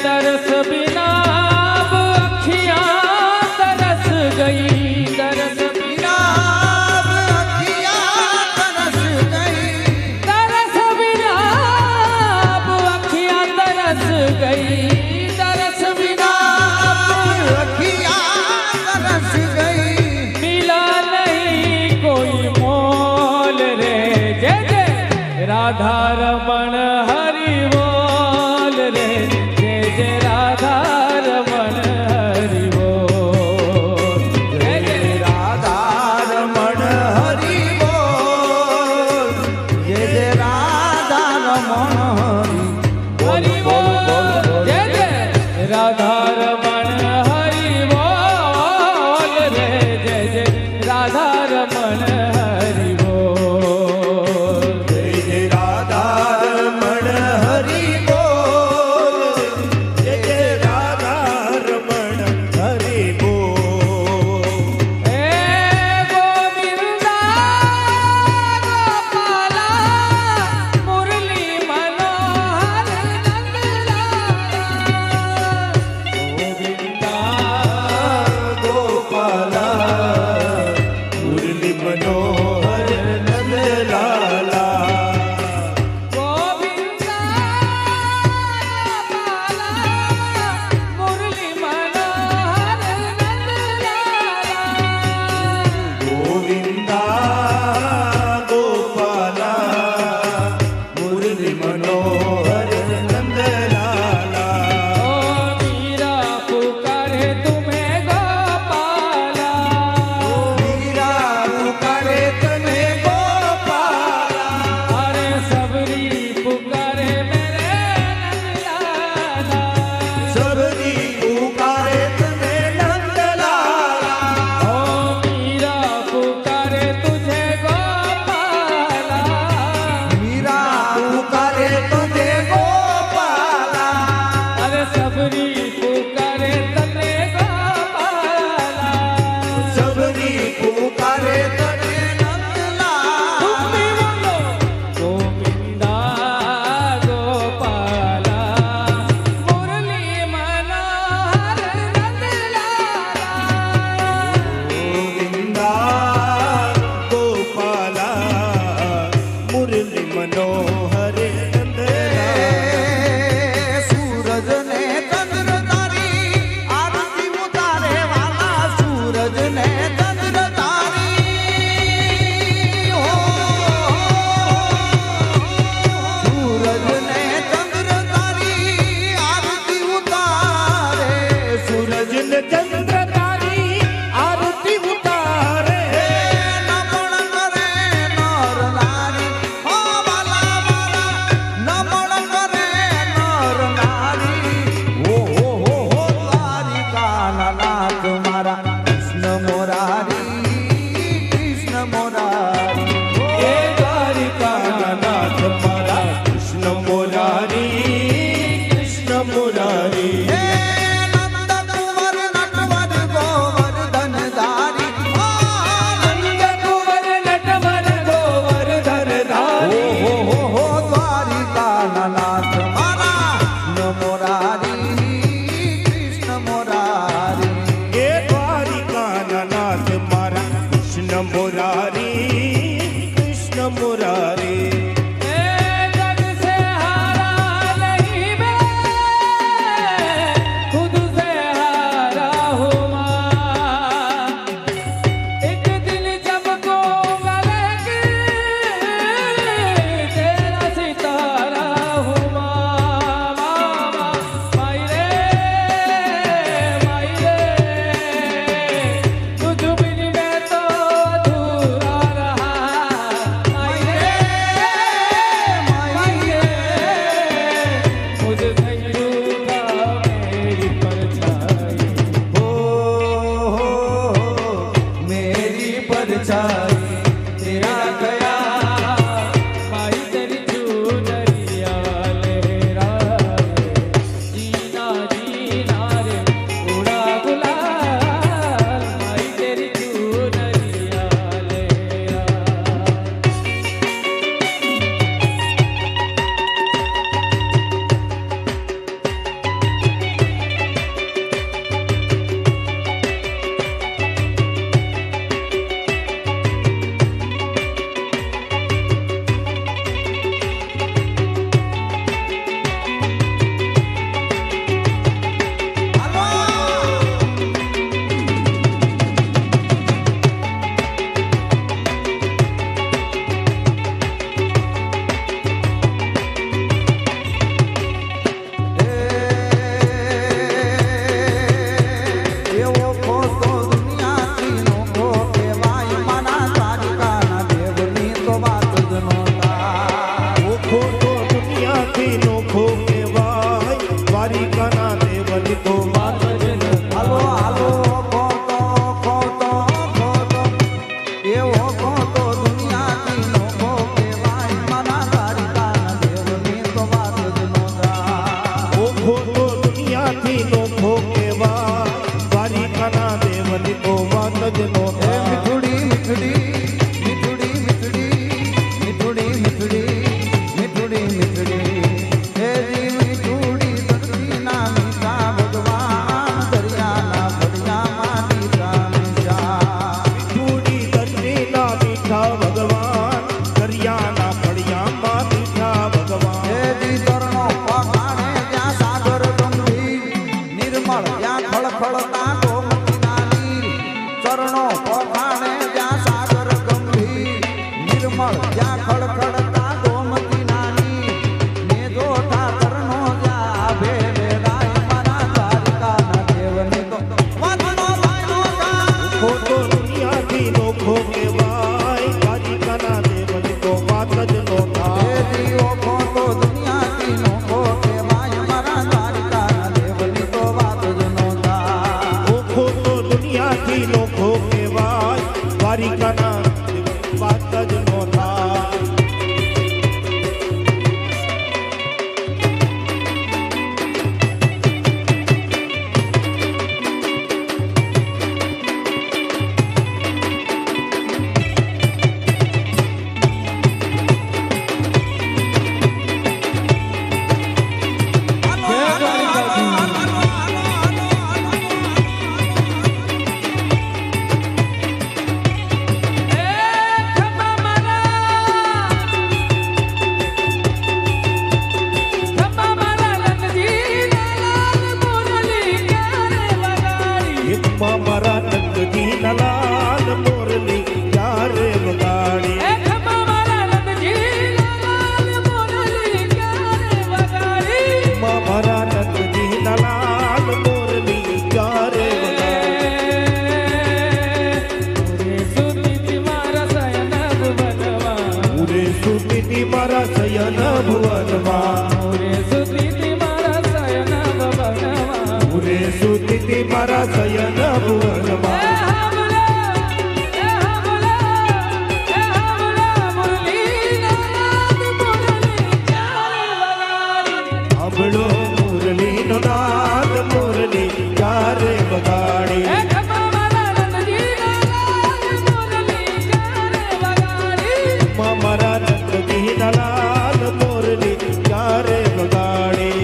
तरस बिना अब अखियाँ तरस गई तरस बिना तरस गई तरस बिना अब अखियाँ तरस गई तरस बिना अखियाँ तरस गई मिला नहीं कोई मोल रे जय जय राधा रमण हरि बोल रे जय जय राधा रमण हरि बोल जय जय राधा रमण हरि बोल जय जय राधा रमण हरि बोल जय जय राधा रमण हरि बोल रे जय जय राधा रमण हरि बोल જય જય રાધા રમણ સુતી મારા શયન ભુવનમાં મોરે સુતી મારા શયન ભવનમાં પૂરે સુતી મારા શયન ભુવનમાં સાંભળો મુરલીનો નાદ મુરલી ક્યારે વગાડી મારા નંદજીના લાલ મુરલી ક્યારે વગાડી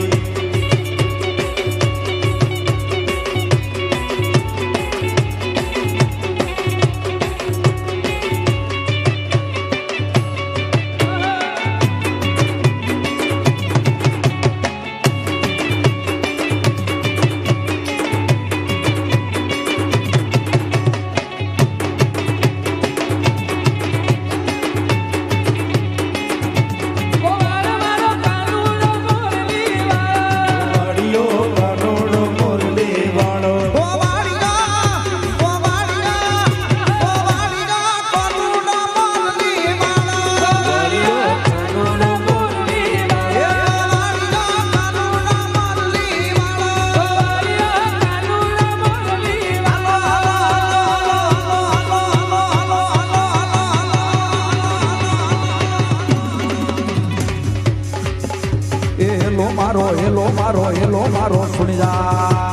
હેલો મારો સુણી જા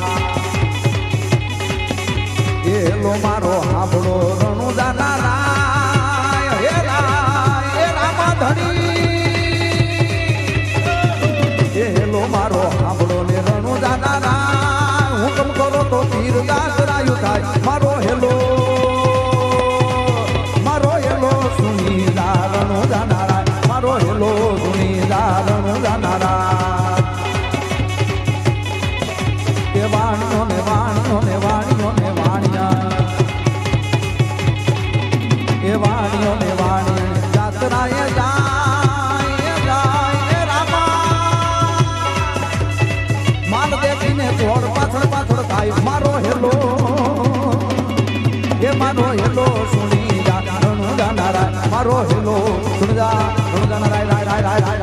હેલો મારો હાબડો રણુજા ના રાય હે રામા ધણી હેલો મારો હાબડો ને રણુજા ના રાય હુકમ કરો તો તીર યાત્રાયુ થાય મારો હેલો સુણી જા રણુજા ના રાય મારો હેલો સુણી જા રણુજા ના રાય વાણિયો ને વાણિયો ને વાણિયો ને વાણિયા એ વાણિયો ને વાણિયા જાત્રાએ જાય રામા માલ દેખીને થોડ પાછળ થાય મારો હેલો એ મારો હેલો સુણી જા રણુજા નારાય મારો હેલો સુણી જા રણુજા નારાય રાય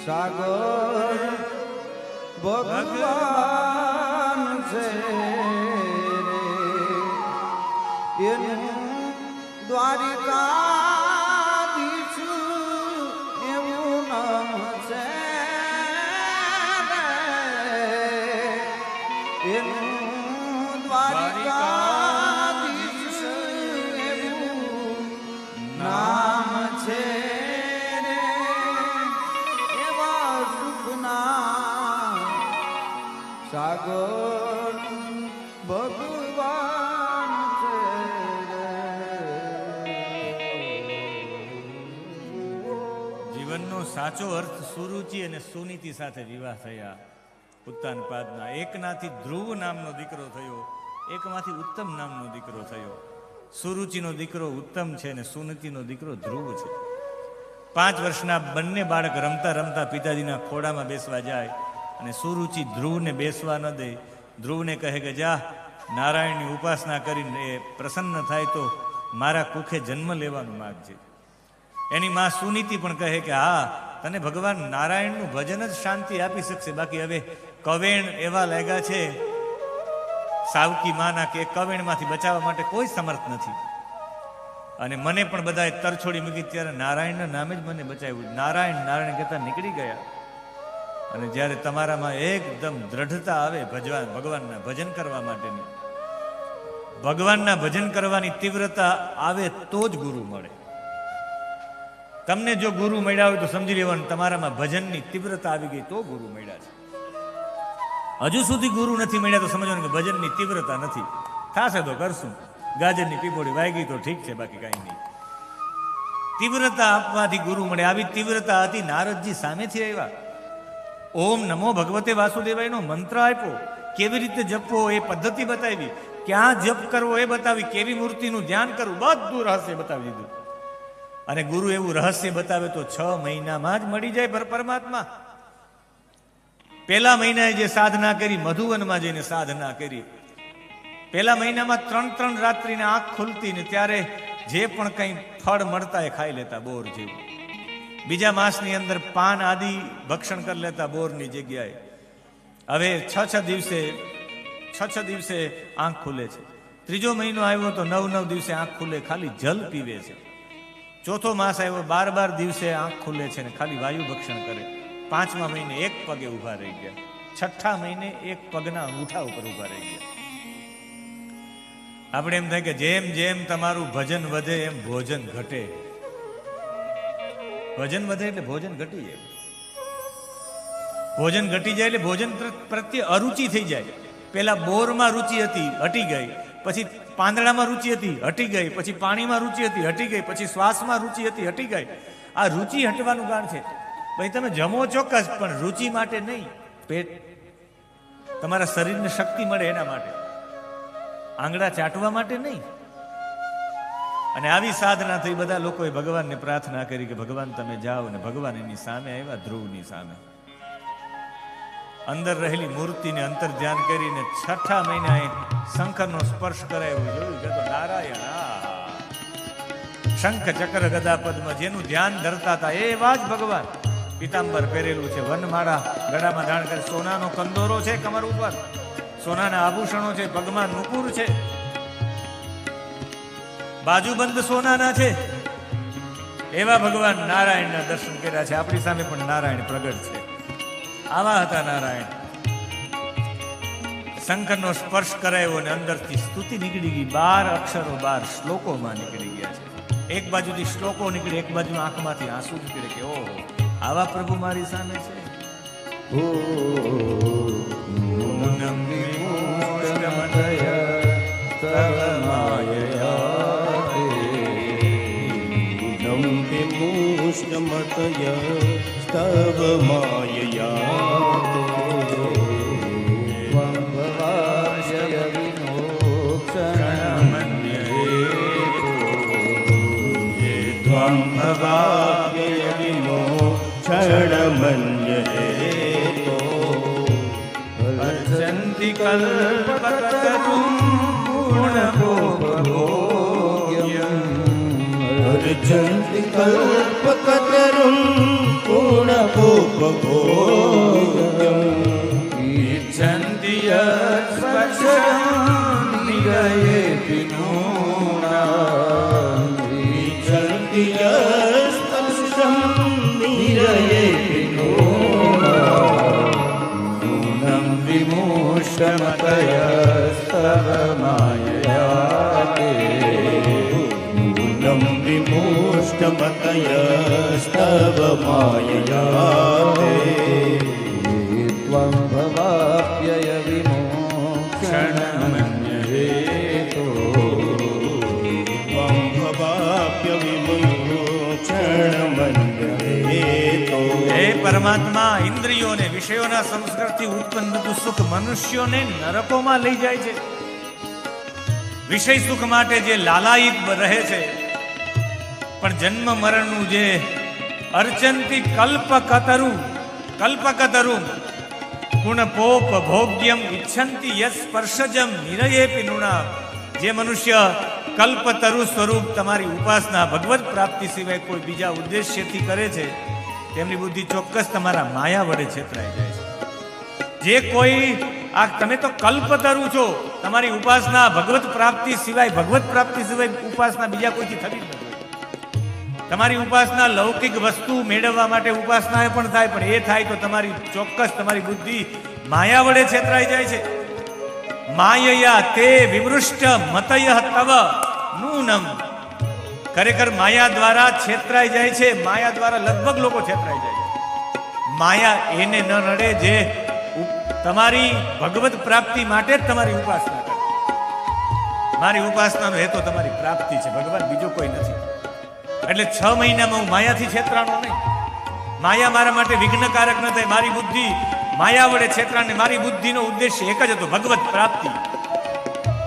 સાગર ભગવાન છે રે એનું દ્વારિકાધીશ એવું નામ છે એનું દ્વારિકાધીશ એવું નામ છે સાગર ભગવાન છે જીવનનો સાચો અર્થ સુરુચિ અને સુનીતિ સાથે વિવાહ થયા. ઉત્તાનપાદના એકનાથી ધ્રુવ નામનો દીકરો થયો, એકમાંથી ઉત્તમ નામનો દીકરો થયો. સુરુચિનો દીકરો ઉત્તમ છે અને સુનીતિનો દીકરો ધ્રુવ છે. 5 વર્ષના બંને બાળક રમતા રમતા પિતાજીના ખોડામાં બેસવા જાય અને સુરુચિ ધ્રુવને બેસવા ન દે. ધ્રુવને કહે કે જા નારાયણની ઉપાસના કરીને એ પ્રસન્ન થાય તો મારા કુખે જન્મ લેવાનું માગજે. એની માં સુનીતિ પણ કહે કે હા, તને ભગવાન નારાયણનું ભજન જ શાંતિ આપી શકશે. બાકી હવે કવેણ એવા લાગ્યા છે સાવકી માના કે કવેણમાંથી બચાવવા માટે કોઈ સમર્થ નથી. અને મને પણ બધાએ તરછોડી મૂકી ત્યારે નારાયણના નામે જ મને બચાવ્યું. નારાયણ નારાયણ કહેતા નીકળી ગયા. અને જ્યારે તમારામાં એકદમ દ્રઢતા આવે ભગવાનના ભજન કરવા માટેની, ભગવાનના ભજન કરવાની તીવ્રતા આવે તો જ ગુરુ મળે. તમને જો ગુરુ મળ્યા હોય તો સમજી લેવાનું તમારામાં ભજનની તીવ્રતા આવી ગઈ તો ગુરુ મળ્યા છે. હજુ સુધી ગુરુ નથી મળ્યા તો સમજવાનું કે ભજનની તીવ્રતા નથી. થશે તો કરશું, ગાજરની પીપોડી વાગી તો ઠીક છે, બાકી કાંઈ નહીં. તીવ્રતા આપવાથી ગુરુ મળે. આવી તીવ્રતા હતી. નારદજી સામેથી આવ્યા, ઓમ નમો ભગવતે વાસુદેવાયનો મંત્ર આપ્યો, કેવી રીતે જપવો એ પદ્ધતિ બતાવી, ક્યાં જપ કરવો એ બતાવી, કેવી મૂર્તિનું ધ્યાન કરવું, બધું રહસ્ય બતાવી દીધું. અને ગુરુ એવું રહસ્ય બતાવે તો 6 મહિનામાં જ મળી જાય પરમાત્મા. પહેલા મહિનાએ જે સાધના કરી, મધુવનમાં જઈને સાધના કરી, પહેલા મહિનામાં 3 રાત્રિને આંખ ખુલતી ને ત્યારે જે પણ કંઈ ફળ મળતા એ ખાઈ લેતા, બોર જેવું. બીજા માસની અંદર પાન આદિ ભક્ષણ કરી લેતા બોરની જગ્યાએ. હવે 6 દિવસે આંખ ખુલે છે. ત્રીજો મહિનો આવ્યો તો 9 દિવસે આંખ ખુલે, ખાલી જલ પીવે છે. ચોથો માસ આવ્યો 12 દિવસે આંખ ખુલે છે ને ખાલી વાયુ ભક્ષણ કરે. 5મા મહિને એક પગે ઊભા રહી ગયા. 6ઠા મહિને એક પગના અંગૂઠા ઉપર ઊભા રહી ગયા. આપણે એમ થાય કે જેમ જેમ તમારું ભજન વધે એમ ભોજન ઘટે. ભજન વધે એટલે ભોજન ઘટી જાય. ભોજન ઘટી જાય એટલે ભોજન પ્રત્યે અરુચિ થઈ જાય. પેલા બોરમાં રુચિ હતી, હટી ગઈ. પછી પાંદડામાં રુચિ હતી, હટી ગઈ. પછી પાણીમાં રુચિ હતી, હટી ગઈ. પછી શ્વાસમાં રુચિ હતી, હટી ગઈ. આ રુચિ હટવાનું કારણ છે. ભાઈ તમે જમો ચોક્કસ, પણ રુચિ માટે નહીં. પેટ તમારા શરીરને શક્તિ મળે એના માટે, આંગળા ચાટવા માટે નહીં. અને આવી સાધના થઈ. બધા લોકોએ ભગવાનને પ્રાર્થના કરી કે ભગવાન તમે જાઓ. ને ભગવાન એની સામે આવ્યા, ધ્રુવની સામે. અંદર રહેલી મૂર્તિને અંતર ધ્યાન કરીને 6ઠા મહિનાએ શંખરનો સ્પર્શ કરાયો. જોયું કે તો નારાયણ શંખ ચક્ર ગદા પદ્મ જેનું ધ્યાન ધરતા હતા એવા જ ભગવાન. પીતાંબર પહેરેલું છે, વનમાળા ગળામાં ધારણ કરે, સોનાનો કંદોરો છે કમર ઉપર, સોનાના આભૂષણો છે, પગમાં નુપુર છે, બાજુબંધ સોનાના છે. એવા ભગવાન નારાયણના દર્શન કર્યા છે. આપણી સામે પણ નારાયણ પ્રગટ છે. આવા હતા નારાયણ. શંકરનો સ્પર્શ કરાયો અને અંદરથી સ્તુતિ નીકળી ગઈ. 12 અક્ષરો 12 શ્લોકોમાં નીકળી ગયા છે. એક બાજુથી શ્લોકો નીકળે, એક બાજુ આંખમાંથી આંસુ નીકળે કે ઓહો, આવા પ્રભુ મારી સામે છે. સ્તવ વિમોક્ષણમન્યેતો અર્ચન્તિ કલ્પતરું પૂર્ણભોગ્યમ. અર્ચન્તિ કલ્પતરું પૂર્ણભોગ્યમ. ઇચ્છન્તિ યત્સ્પર્શં નિગયેતિ નૂના. ઇચ્છન્તિ યત્સ્પર્શં નિગયેતિ નૂના. નૂનં વિમોક્ષમતયસ્તવ માયયા તે. નૂનં વિમોષ્ટમતયસ્તવ માયયા તે. ત્વં ભવાપ્યય વિમોક્ષણમન્યેતો. ત્વં ભવાપ્ય વિમોક્ષણમન્યેતો. હે પરમાત્મા, ઇન્દ્રિયોને વિષયોના સંસ્કારથી ઉત્પન્ન થતું સુખ મનુષ્યોને નરકોમાં લઈ જાય છે. વિષય સુખ માટે જે લાલાયિત રહે છે, પણ જન્મ મરણનું જે અર્ચંતી કલ્પકતરું ગુણ પોપ ભોગ્યમ ઈચ્છંતી યસ સ્પર્શજમ નિરયેપી નૃણામ. જે મનુષ્ય કલ્પતરુ સ્વરૂપ તમારી ઉપાસના ભગવત પ્રાપ્તિ સિવાય કોઈ બીજા ઉદ્દેશ્યથી કરે છે તેમની બુદ્ધિ ચોક્કસ તમારા માયા વડે છેતરાઈ જાય છે. જે કોઈ આ તમે તો કલ્પતરુ છો, તમારી ઉપાસના ભગવત પ્રાપ્તિ સિવાય ઉપાસના બીજા કોઈથી થતી જ નથી. તમારી ઉપાસના લૌકિક વસ્તુ મેળવવા માટે ઉપાસના પણ થાય, પણ એ થાય તો તમારી ચોક્કસ તમારી બુદ્ધિ માયા વડે છેતરાઈ જાય છે. માયયા તે વિમૃષ્ટ મતય તવ નૂનમ. ખરેખર માયા દ્વારા છેતરાઈ જાય છે. માયા દ્વારા લગભગ લોકો છેતરાઈ જાય છે. માયા એને ન નડે જે તમારી ભગવત પ્રાપ્તિ માટે જ તમારી ઉપાસના કરે. મારી ઉપાસનાનો હેતુ તમારી પ્રાપ્તિ છે, ભગવાન બીજો કોઈ નથી. એટલે 6 મહિનામાં હું માયાથી છેતરાણો નહીં. માયા મારા માટે વિઘ્નકારક ન થાય. મારી બુદ્ધિ માયા વડે છેતરાને. મારી બુદ્ધિનો ઉદ્દેશ્ય એક જ હતો, ભગવત પ્રાપ્તિ.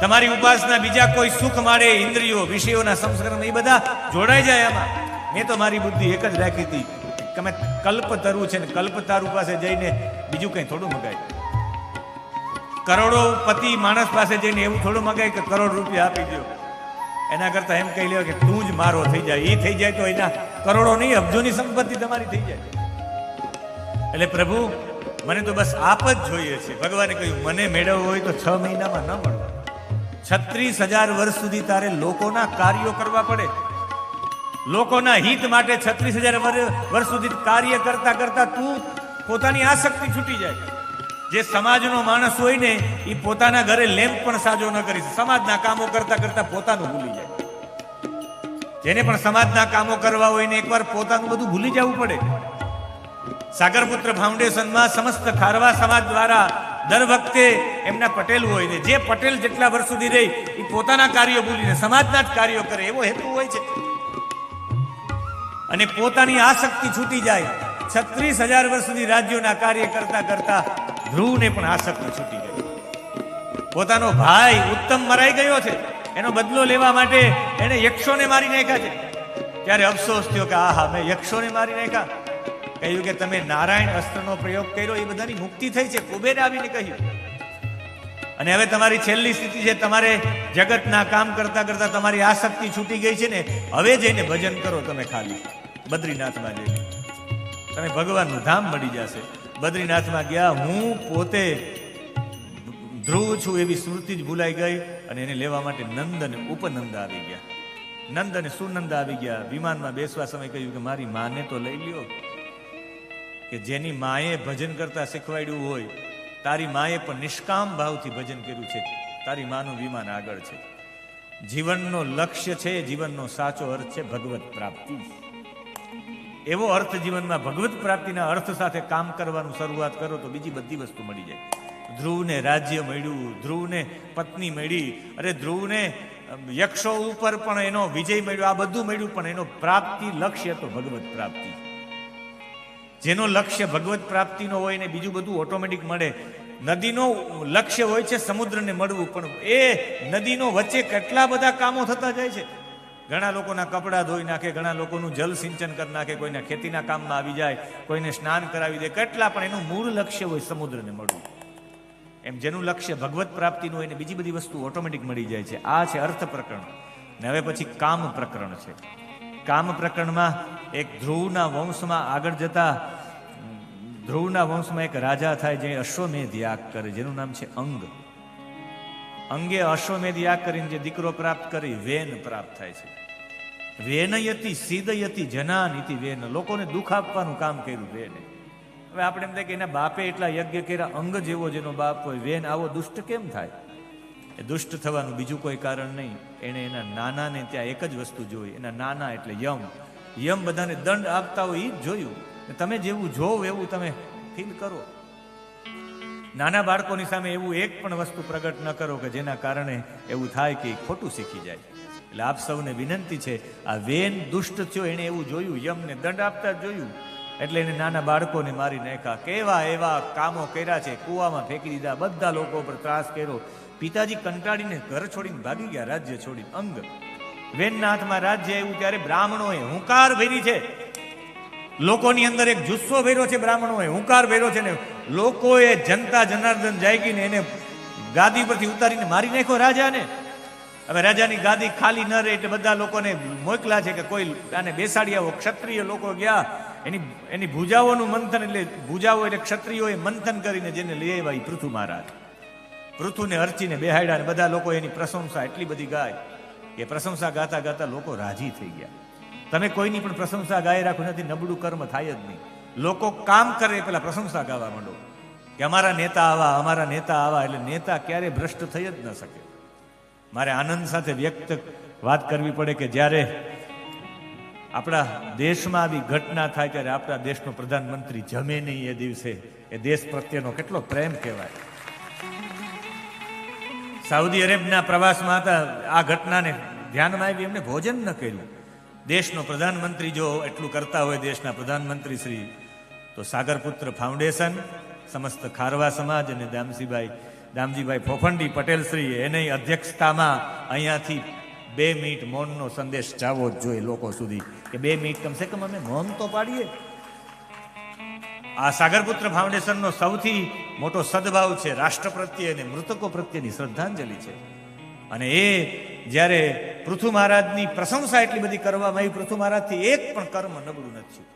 તમારી ઉપાસના બીજા કોઈ સુખ માળે, ઇન્દ્રિયો, વિષયોના સંસ્કરણ, એ બધા જોડાઈ જાય આમાં. મેં તો મારી બુદ્ધિ એક જ રાખી હતી કે અમે કલ્પતરુ છે ને કલ્પતારુ પાસે જઈને બીજું કંઈ થોડું મગાય. કરોડો પતિ માણસ પાસે જઈને એવું થોડું મગાય કે કરોડ રૂપિયા આપી દો. એના કરતા એમ કહી લે કે તું જ મારો થઈ જાય. એ થઈ જાય તો એના કરોડો નહીં, અબજોની સંપત્તિ તમારી થઈ જાય. એટલે પ્રભુ મને તો બસ આપ જ જોઈએ છે. ભગવાને કહ્યું મને મેળવવું હોય તો 6 મહિનામાં ન મળે. 36,000 વર્ષ સુધી તારે લોકોના કાર્યો કરવા પડે. લોકોના હિત માટે 36,000 વર્ષ સુધી કાર્ય કરતા કરતા તું પોતાની આસક્તિ છૂટી જાય. જે સમાજનો માણસ હોય ને એ પોતાના ઘરે લેમ્પ પણ સાજો ન કરી, સમાજના કામો કરતા કરતા પોતાનું ભૂલી જાય. જેને પણ સમાજના કામો કરવા હોય ને એકવાર પોતાનું બધું ભૂલી જવું પડે. સાગરપુત્ર ફાઉન્ડેશનમાં સમસ્ત ખારવા સમાજ દ્વારા દર વખતે એમના પટેલ હોય ને જે પટેલ જેટલા વર્ષ સુધી રહે એ પોતાના કાર્યો ભૂલીને સમાજના જ કાર્યો કરે, એવો હેતુ હોય છે. અને પોતાની આસક્તિ છૂટી જાય. 36,000 વર્ષ સુધી રાજ્યોના કાર્ય કરતા કરતા ધ્રુવને પણ આસક્તિ છૂટી ગઈ. પોતાનો ભાઈ ઉત્તમ મરાઈ ગયો છે, એનો બદલો લેવા માટે એને યક્ષોને મારી નાખ્યા છે. ત્યારે અફસોસ થયો કે આહા, મેં યક્ષોને મારી નાખ્યા. કહ્યું કે તમે નારાયણ અસ્ત્રનો પ્રયોગ કર્યો, એ બધાની મુક્તિ થઈ છે. કુબેરે આવીને કહ્યું. અને હવે તમારી છેલ્લી સ્થિતિ છે, તમારે જગતના કામ કરતા કરતા તમારી આસક્તિ છૂટી ગઈ છે ને, હવે જઈને ભજન કરો તમે. ખાલી બદ્રીનાથમાં જઈને તમે ભગવાનનું ધામ મળી જશે. બદ્રીનાથમાં ગયા, હું પોતે ધ્રુવ છું એવી સ્મૃતિ જ ભૂલાઈ ગઈ. અને એને લેવા માટે નંદ અને ઉપનંદ આવી ગયા. નંદ અને સુનંદ આવી ગયા. વિમાનમાં બેસવા સમય કહ્યું કે મારી માને તો લઈ લ્યો, કે જેની માએ ભજન કરતા શીખવાડ્યું હોય, તારી માએ પણ નિષ્કામ ભાવથી ભજન કર્યું છે. તારી માનું વિમાન આગળ છે. જીવનનો લક્ષ્ય છે, જીવનનો સાચો અર્થ છે ભગવત પ્રાપ્તિ. એવો અર્થ જીવનમાં ભગવત પ્રાપ્તિના અર્થ સાથે કામ કરવાનું શરૂઆત કરો તો બીજી બધી વસ્તુ મળી જાય. ધ્રુવને રાજ્ય મળ્યું, ધ્રુવને પત્ની મળી, અરે ધ્રુવને યક્ષો ઉપર પણ એનો વિજય મળ્યો, આ બધું મળ્યું, પણ એનો પ્રાપ્તિ લક્ષ્ય તો ભગવત પ્રાપ્તિ. જેનો લક્ષ્ય ભગવત પ્રાપ્તિનો હોય ને બીજું બધું ઓટોમેટિક મળે. નદીનો લક્ષ્ય હોય છે સમુદ્રને મળવું, પણ એ નદીનો વચ્ચે કેટલા બધા કામો થતા જાય છે. ઘણા લોકોના કપડાં ધોઈ નાખે, ઘણા લોકોનું જલ સિંચન કરી નાખે, કોઈના ખેતીના કામમાં આવી જાય, કોઈને સ્નાન કરાવી દે, કેટલા, પણ એનું મૂળ લક્ષ્ય હોય સમુદ્રને મળવું. એમ જેનું લક્ષ્ય ભગવત પ્રાપ્તિનું હોય ને બીજી બધી વસ્તુ ઓટોમેટિક મળી જાય છે. આ છે અર્થ પ્રકરણ. ને હવે પછી કામ પ્રકરણ છે. કામ પ્રકરણમાં એક ધ્રુવના વંશમાં આગળ જતા, ધ્રુવના વંશમાં એક રાજા થાય જે અશ્વમેધ યાગ કરે, જેનું નામ છે અંગ. અંગે અશ્વમેધ યાગ કરીને જે દીકરો પ્રાપ્ત કરી વેન પ્રાપ્ત થાય છે. વેનયતિ સીદયતિ જનાનિતિ વેન. લોકોને દુઃખ આપવાનું કામ કર્યું વેને. હવે આપણે એમ થાય કે એના બાપે એટલા યજ્ઞ કર્યા, અંગ જેવો જેનો બાપ હોય, વેન આવો દુષ્ટ કેમ થાય? એ દુષ્ટ થવાનું બીજું કોઈ કારણ નહીં. એણે એના નાનાને ત્યાં એક જ વસ્તુ જોઈ. એના નાના એટલે યમ. યમ બધાને દંડ આપતા હોય એ જ જોયું. તમે જેવું જોવ એવું તમે ફીલ કરો. નાના બાળકોની સામે એવું એક પણ વસ્તુ પ્રગટ ન કરો કે જેના કારણે એવું થાય કે ખોટું શીખી જાય. એટલે આપ સૌને વિનંતી છે, આ વેન દુષ્ટ થયો, એને એવું જોયું, યમને દંડ આપતા જોયું, એટલે એને નાના બાળકોને મારી નાખ્યા. કેવા એવા કામો કર્યા છે, કૂવામાં ફેંકી દીધા, બધા લોકો પર ત્રાસ કર્યો. પિતાજી કંટાળીને ઘર છોડીને ભાગી ગયા, રાજ્ય છોડીને. અંગ વેનના હાથમાં રાજ્ય આવ્યું ત્યારે બ્રાહ્મણોએ હુંકાર ભરી છે. લોકોની અંદર એક જુસ્સો ભર્યો છે, બ્રાહ્મણોએ હુંકાર ભર્યો છે ને લોકોએ જનતા જનાર્દન જાગીને એને ગાદી પરથી ઉતારીને મારી નાખ્યો રાજાને. હવે રાજાની ગાદી ખાલી ન રહે એટલે બધા લોકોને મોકલા છે કે કોઈ આને બેસાડી આવો. ક્ષત્રિય લોકો ગયા, એની ભુજાઓનું મંથન, એટલે ભુજાઓ એટલે ક્ષત્રિયોએ મંથન કરીને જેને લઈ આવ્યા એ પૃથુ મહારાજ. પૃથુને અર્ચીને બેહાડ્યા અને બધા લોકો એની પ્રશંસા એટલી બધી ગાય કે પ્રશંસા ગાતા ગાતા લોકો રાજી થઈ ગયા. તમે કોઈની પણ પ્રશંસા ગાઈ રાખો નથી, નબળું કર્મ થાય જ નહીં. લોકો કામ કરે પેલા પ્રશંસા ગાવા માંડો કે અમારા નેતા આવા, અમારા નેતા આવા. એટલે નેતા ક્યારે ભ્રષ્ટ થઈ જ ન શકે. મારે આનંદ સાથે વ્યક્ત વાત કરવી પડે કે જ્યારે આપણા દેશમાં આવી ઘટના થાય ત્યારે આપણા દેશનો પ્રધાનમંત્રી જમે નહીં એ દિવસે, એ દેશ પ્રત્યેનો કેટલો પ્રેમ કહેવાય. સાઉદી અરેબના પ્રવાસમાં હતા, આ ઘટનાને ધ્યાનમાં આવી, એમને ભોજન ન કર્યું. દેશનો પ્રધાનમંત્રી જો એટલું કરતા હોય, દેશના પ્રધાનમંત્રી શ્રી, તો સાગરપુત્ર ફાઉન્ડેશન, સમસ્ત ખારવા સમાજ અને દામજીભાઈ ફોફંડી પટેલ શ્રી એની અધ્યક્ષતામાં અહીંયાથી 2 મિનિટ મૌનનો સંદેશ જાવો જ જોઈએ લોકો સુધી કે 2 મિનિટ કમસે કમ અમે મૌન તો પાડીએ. આ સાગરપુત્ર ફાઉન્ડેશનનો સૌથી મોટો સદભાવ છે રાષ્ટ્ર પ્રત્યે અને મૃતકો પ્રત્યેની શ્રદ્ધાંજલિ છે. અને એ જ્યારે પૃથુ મહારાજની પ્રશંસા એટલી બધી કરવામાં આવી, પૃથુ મહારાજથી એક પણ કર્મ નબળું નથી.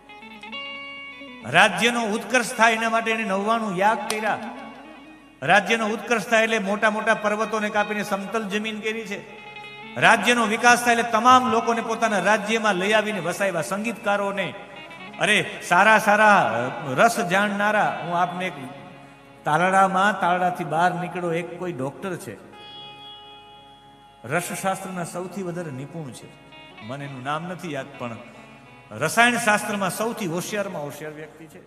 રાજ્યનો ઉત્કર્ષ થાય એના માટે એને 99 યાગ કર્યા. રાજ્યનો ઉત્કર્ષ થાય એટલે મોટા મોટા પર્વતોને કાપીને સમતલ જમીન કરી છે. રાજ્યનો વિકાસ થાય એટલે તમામ લોકોને પોતાના રાજ્યમાં લઈ આવીને વસાવ્યા. સંગીતકારોને, અરે સારા સારા રસ જાણનારા, હું આપને એક તાલાડાથી બહાર નીકળો, એક કોઈ ડોક્ટર છે, રસશાસ્ત્રના સૌથી વધારે નિપુણ છે, મને એનું નામ નથી યાદ, પણ રસાયણ શાસ્ત્રમાં સૌથી હોશિયારમાં હોશિયાર વ્યક્તિ છે.